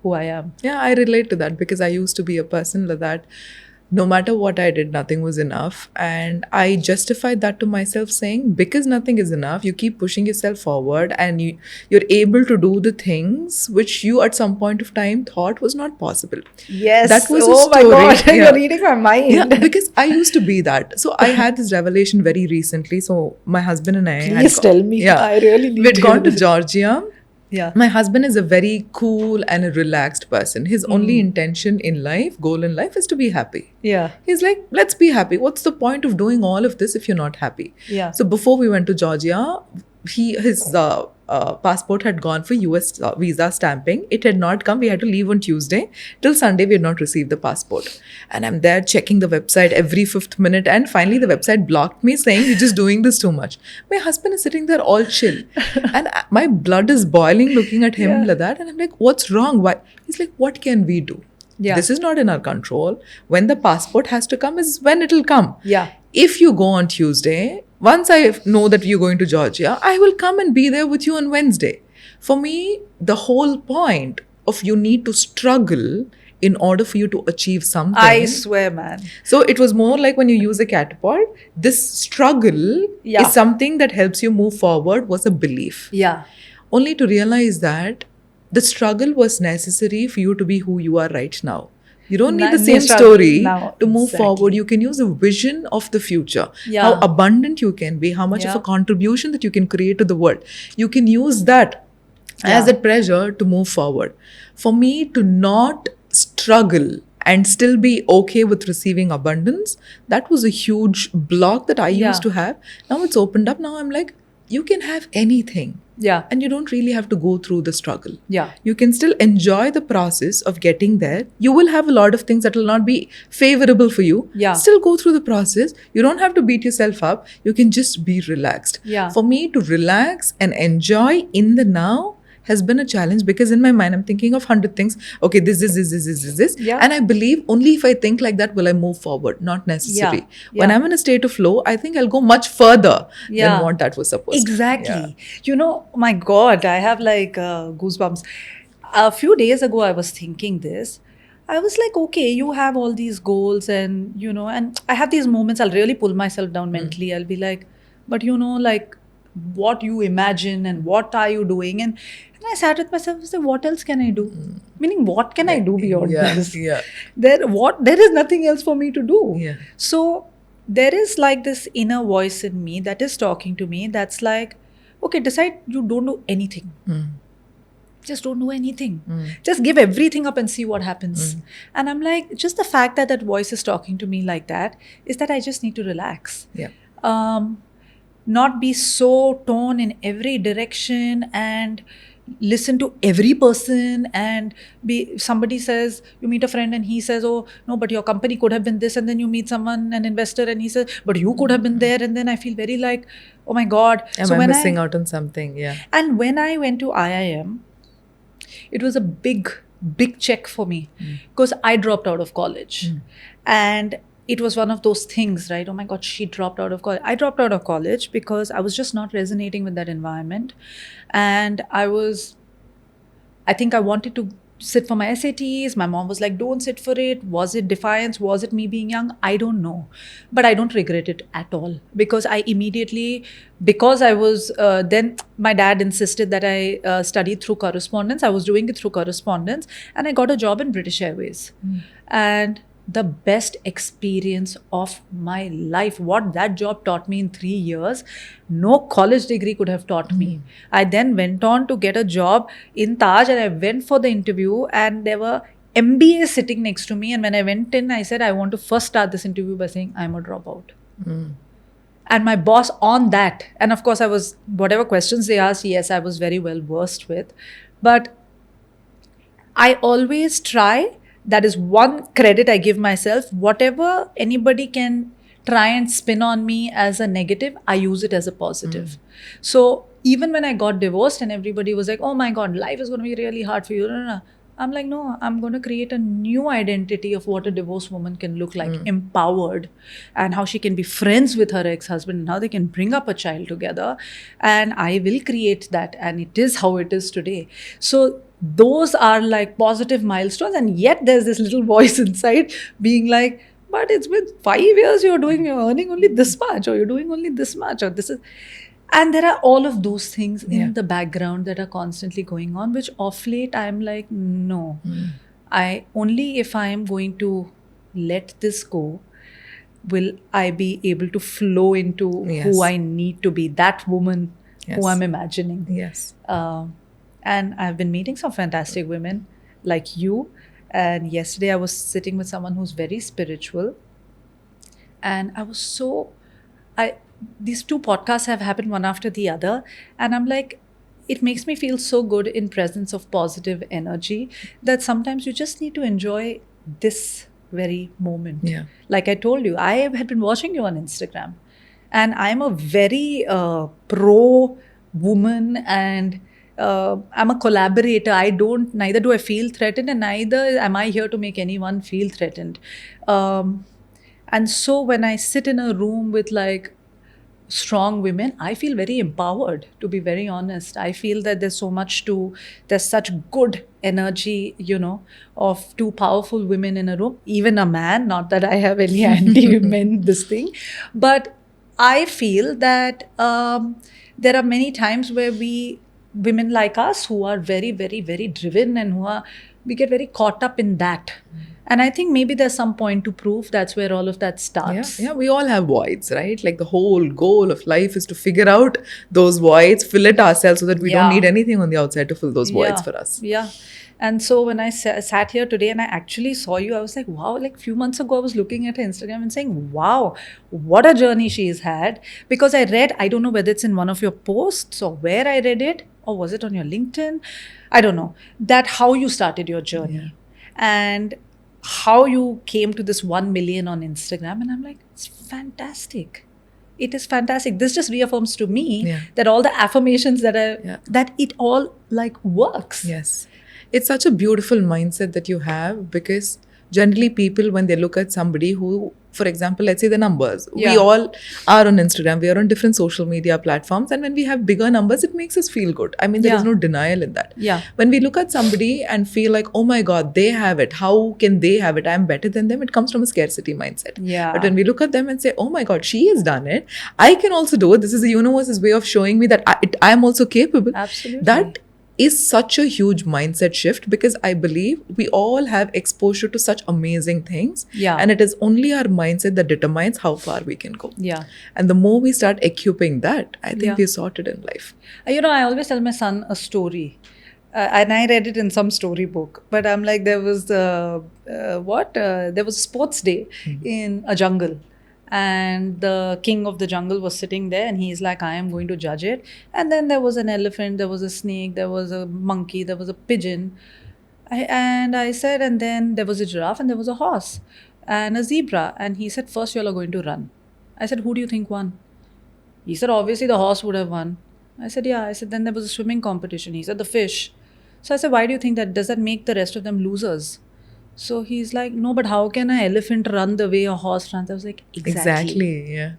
who I am. Yeah, I relate to that because I used to be a person like that. No matter what I did, nothing was enough. And I justified that to myself saying, because nothing is enough, you keep pushing yourself forward and you're able to do the things which you at some point of time thought was not possible. Yes. That was oh a story. My God, Yeah. You're reading my mind. Yeah, because I used to be that. So I had this revelation very recently. So my husband and I Please tell me. Yeah, I really need we'd to gone hear to Georgia. Yeah. My husband is a very cool and a relaxed person. His only intention in life, goal in life, is to be happy. Yeah. He's like, let's be happy. What's the point of doing all of this if you're not happy? Yeah. So before we went to Georgia, his passport had gone for US visa stamping. It had not come. We had to leave on Tuesday. Till Sunday, we had not received the passport. And I'm there checking the website every 5th minute. And finally, the website blocked me saying, you're just doing this too much. My husband is sitting there all chill. And my blood is boiling looking at him like that. And I'm like, what's wrong? Why? He's like, what can we do? Yeah. This is not in our control. When the passport has to come is when it'll come. Yeah. If you go on Tuesday, once I know that you're going to Georgia, I will come and be there with you on Wednesday. For me, the whole point of you need to struggle in order for you to achieve something. I swear, man. So it was more like when you use a catapult, this struggle is something that helps you move forward, was a belief. Yeah. Only to realize that the struggle was necessary for you to be who you are right now. You don't need the same story to move forward. You can use a vision of the future, how abundant you can be, how much of a contribution that you can create to the world. You can use that as a pressure to move forward. For me to not struggle and still be okay with receiving abundance, that was a huge block that I used to have. Now it's opened up. Now I'm like, you can have anything. Yeah. And you don't really have to go through the struggle. Yeah. You can still enjoy the process of getting there. You will have a lot of things that will not be favorable for you. Yeah. Still go through the process. You don't have to beat yourself up. You can just be relaxed. Yeah. For me to relax and enjoy in the now has been a challenge because in my mind I'm thinking of 100 things. Okay, this. Yeah. And I believe only if I think like that will I move forward. Not necessary. Yeah. When I'm in a state of flow, I think I'll go much further than what that was supposed to be. Exactly. You know, my God, I have like goosebumps. A few days ago, I was thinking this. I was like, okay, you have all these goals and, you know, and I have these moments, I'll really pull myself down mentally. I'll be like, but you know, like what you imagine and what are you doing? And I sat with myself and said, what else can I do? Meaning, what can I do beyond this? Yeah. There is nothing else for me to do. Yeah. So there is like this inner voice in me that is talking to me that's like, okay, decide you don't do anything. Just don't do anything. Just give everything up and see what happens. And I'm like, just the fact that that voice is talking to me like that is that I just need to relax. Yeah. Not be so torn in every direction and listen to every person and be somebody says, you meet a friend and he says, oh no, but your company could have been this, and then you meet someone, an investor, and he says, but you could have been there, and then I feel very like, oh my God. Am I missing out on something? Yeah. And when I went to IIM, it was a big check for me because I dropped out of college. And it was one of those things, right? Oh my God, she dropped out of college. I dropped out of college because I was just not resonating with that environment. And I think I wanted to sit for my SATs. My mom was like, don't sit for it. Was it defiance? Was it me being young? I don't know. But I don't regret it at all, because I immediately, because I was, then my dad insisted that I study through correspondence. I was doing it through correspondence, and I got a job in British Airways. And the best experience of my life, what that job taught me in 3 years, no college degree could have taught me. I then went on to get a job in Taj, and I went for the interview, and there were MBAs sitting next to me. And when I went in, I said, I want to first start this interview by saying I'm a dropout. And my boss on that, and of course I was, whatever questions they asked, yes, I was very well versed with. But I always try, that is one credit I give myself, whatever anybody can try and spin on me as a negative, I use it as a positive. So even when I got divorced and everybody was like, oh my God, life is going to be really hard for you. No. I'm like, no, I'm going to create a new identity of what a divorced woman can look like, empowered, and how she can be friends with her ex-husband, and how they can bring up a child together. And I will create that. And it is how it is today. So those are like positive milestones. And yet there's this little voice inside being like, but it's been 5 years you're earning only this much, or you're doing only this much, or this is. And there are all of those things in the background that are constantly going on, which off late I'm like, no, I only if I'm going to let this go, will I be able to flow into who I need to be, that woman who I'm imagining. Yes. And I've been meeting some fantastic women like you. And yesterday I was sitting with someone who's very spiritual. And I was so, these 2 podcasts have happened one after the other. And I'm like, it makes me feel so good in presence of positive energy that sometimes you just need to enjoy this very moment. Yeah. Like I told you, I had been watching you on Instagram. And I'm a very pro woman, and I'm a collaborator. Neither do I feel threatened, and neither am I here to make anyone feel threatened. And so when I sit in a room with like strong women, I feel very empowered, to be very honest. I feel that there's such good energy, of 2 powerful women in a room, even a man, not that I have any anti-men, this thing. But I feel that there are many times where women like us who are very, very, very driven, and we get very caught up in that. And I think maybe there's some point to prove. That's where all of that starts. Yeah, we all have voids, right? Like the whole goal of life is to figure out those voids, fill it ourselves so that we don't need anything on the outside to fill those voids for us. Yeah. And so when I sat here today and I actually saw you, I was like, wow, like a few months ago, I was looking at her Instagram and saying, wow, what a journey she's had. Because I read, I don't know whether it's in one of your posts or where I read it, or was it on your LinkedIn? I don't know. That how you started your journey. And how you came to this 1 million on Instagram. And I'm like, it's fantastic. It is fantastic. This just reaffirms to me that all the affirmations that it all like works. Yes. It's such a beautiful mindset that you have, because generally people, when they look at somebody who, for example, let's say the numbers, we all are on Instagram, we are on different social media platforms, and when we have bigger numbers, it makes us feel good. I mean, there is no denial in that. When we look at somebody and feel like, oh my God, they have it, how can they have it, I'm better than them, it comes from a scarcity mindset. But when we look at them and say, oh my God, she has done it, I can also do it, this is the universe's way of showing me that I am also capable. Absolutely. That is such a huge mindset shift, because I believe we all have exposure to such amazing things. And it is only our mindset that determines how far we can go. And the more we start equipping that, I think we're sorted in life. I always tell my son a story. And I read it in some storybook. But I'm like, there was there was a sports day in a jungle. And the king of the jungle was sitting there, and he's like, I am going to judge it. And then there was an elephant, there was a snake, there was a monkey, there was a pigeon. I said, and then there was a giraffe, and there was a horse and a zebra. And he said, first you all are going to run. I said, who do you think won? He said, obviously the horse would have won. I said, yeah. I said, then there was a swimming competition. He said, the fish. So I said, why do you think that? Does that make the rest of them losers? So he's like, no, but how can an elephant run the way a horse runs? I was like, exactly.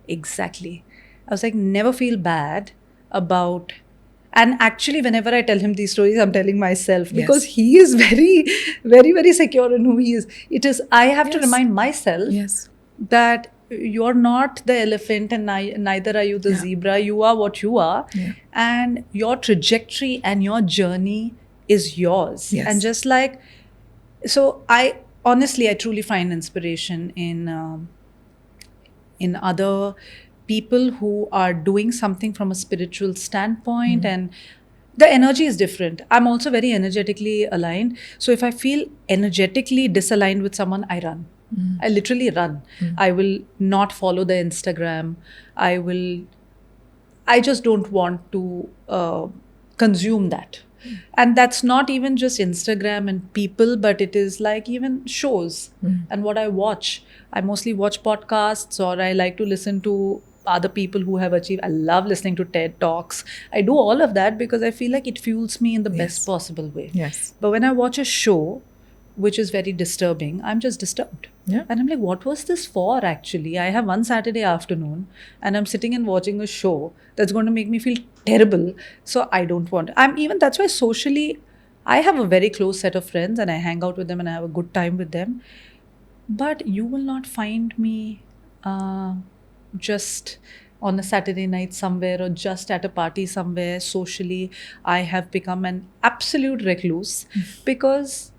I was like, never feel bad about And actually, whenever I tell him these stories, I'm telling myself because Yes. he is very, very, very secure in who he is. It is, I have to Yes. remind myself Yes. that you're not the elephant and neither are you the Yeah. zebra. You are what you are. Yeah. And your trajectory and your journey is yours. Yes. And just like, so I honestly, I truly find inspiration in other people who are doing something from a spiritual standpoint, and the energy is different. I'm also very energetically aligned, so if I feel energetically disaligned with someone, I run. I literally run. I will not follow the Instagram. I just don't want to consume that. And that's not even just Instagram and people, but it is like even shows and what I watch. I mostly watch podcasts, or I like to listen to other people who have achieved. I love listening to TED Talks. I do all of that because I feel like it fuels me in the best Yes. possible way. Yes. But when I watch a show, which is very disturbing, I'm just disturbed. Yeah. And I'm like, what was this for actually? I have one Saturday afternoon and I'm sitting and watching a show that's going to make me feel terrible. So I don't want. That's why socially, I have a very close set of friends and I hang out with them and I have a good time with them. But you will not find me just on a Saturday night somewhere or just at a party somewhere socially. I have become an absolute recluse because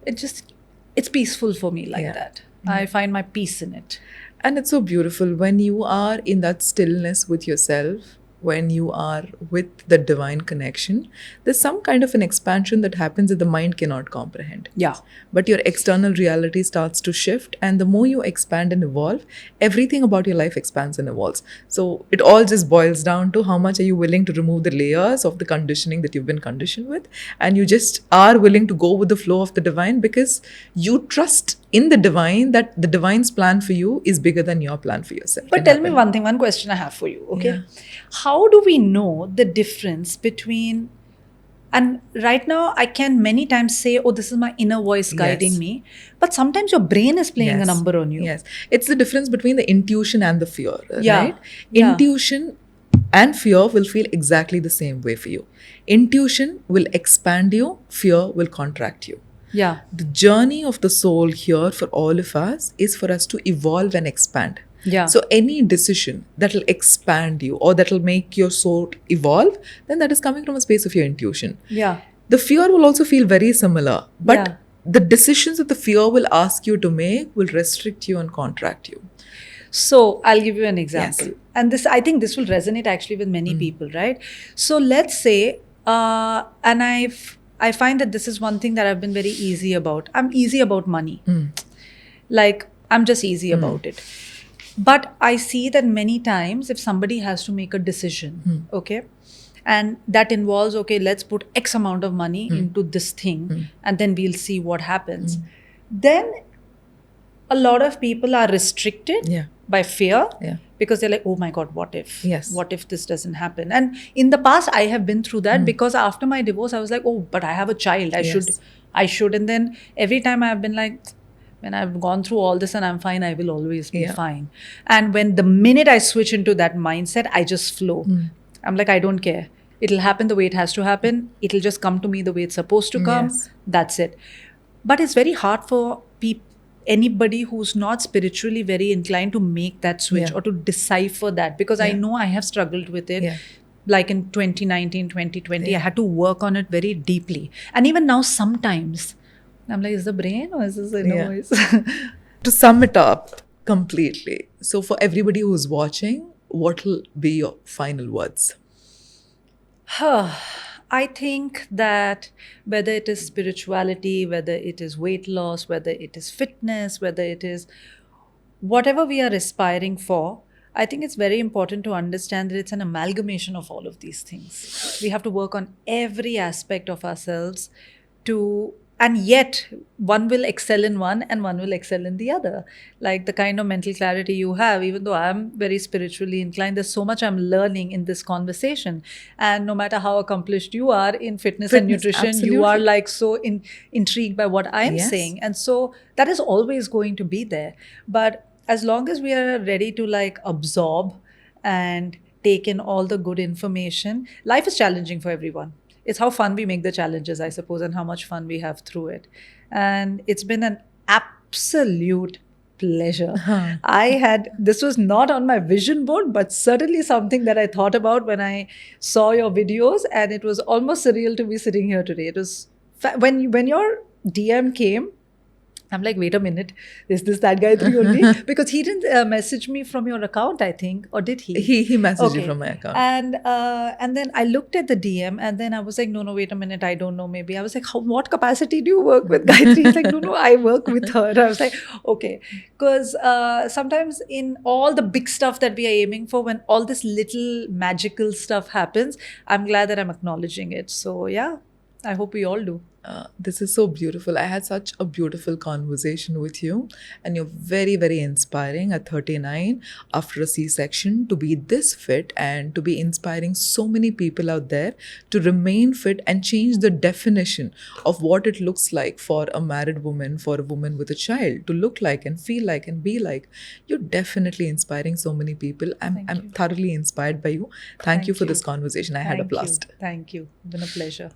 it's peaceful for me like Yeah. that. I find my peace in it. And it's so beautiful when you are in that stillness with yourself, when you are with the divine connection, there's some kind of an expansion that happens that the mind cannot comprehend. Yeah. But your external reality starts to shift, and the more you expand and evolve, everything about your life expands and evolves. So it all just boils down to how much are you willing to remove the layers of the conditioning that you've been conditioned with, and you just are willing to go with the flow of the divine because you trust in the divine that the divine's plan for you is bigger than your plan for yourself. But tell me one thing, one question I have for you, okay? Yeah. How do we know the difference between, and right now I can many times say, oh, this is my inner voice guiding Yes. me, but sometimes your brain is playing a Yes. number on you. Yes. It's the difference between the intuition and the fear, Yeah. right? Yeah. Intuition and fear will feel exactly the same way for you. Intuition will expand you, fear will contract you. Yeah. The journey of the soul here for all of us is for us to evolve and expand. Yeah. So any decision that will expand you or that will make your soul evolve, then that is coming from a space of your intuition. Yeah. The fear will also feel very similar, but Yeah. the decisions that the fear will ask you to make will restrict you and contract you. So I'll give you an example. Yes. And this, I think this will resonate actually with many people, right? So let's say, and I find that this is one thing that I've been very easy about. I'm easy about money. Like, I'm just easy about it. But I see that many times if somebody has to make a decision, okay, and that involves, okay, let's put X amount of money into this thing and then we'll see what happens. Then a lot of people are restricted Yeah. by fear Yeah. because they're like, oh my God, what if? Yes. What if this doesn't happen? And in the past, I have been through that because after my divorce, I was like, oh, but I have a child. I should. And then every time I've been like, when I've gone through all this and I'm fine, I will always be fine. And when the minute I switch into that mindset, I just flow. I'm like, I don't care. It'll happen the way it has to happen. It'll just come to me the way it's supposed to come. Yes. That's it. But it's very hard for anybody who's not spiritually very inclined to make that switch or to decipher that, because I know I have struggled with it. Yeah. Like in 2019, 2020, I had to work on it very deeply. And even now, sometimes I'm like, is the brain or is this the inner voice? To sum it up completely, so for everybody who's watching, what will be your final words? I think that whether it is spirituality, whether it is weight loss, whether it is fitness, whether it is whatever we are aspiring for, I think it's very important to understand that it's an amalgamation of all of these things. We have to work on every aspect of ourselves and yet one will excel in one and one will excel in the other. Like the kind of mental clarity you have, even though I'm very spiritually inclined, there's so much I'm learning in this conversation. And no matter how accomplished you are in fitness and nutrition, you are like so intrigued by what I'm saying. And so that is always going to be there. But as long as we are ready to like absorb and take in all the good information. Life is challenging for everyone. It's how fun we make the challenges, I suppose, and how much fun we have through it. And it's been an absolute pleasure. This was not on my vision board, but certainly something that I thought about when I saw your videos, and it was almost surreal to be sitting here today. It was when your DM came, I'm like, wait a minute, is this that guy three only? Because he didn't message me from your account, I think, or did he? He messaged you from my account. And then I looked at the DM, and then I was like, no, wait a minute, I don't know. Maybe I was like, what capacity do you work with Gayatri? He's like, no, I work with her. I was like, okay, because sometimes in all the big stuff that we are aiming for, when all this little magical stuff happens, I'm glad that I'm acknowledging it. So yeah, I hope we all do. This is so beautiful. I had such a beautiful conversation with you, and you're very, very inspiring at 39 after a C-section to be this fit and to be inspiring so many people out there to remain fit and change the definition of what it looks like for a married woman, for a woman with a child to look like and feel like and be like. You're definitely inspiring so many people. I'm thoroughly inspired by you. Thank you for this conversation. I had a blast. Thank you. It's been a pleasure.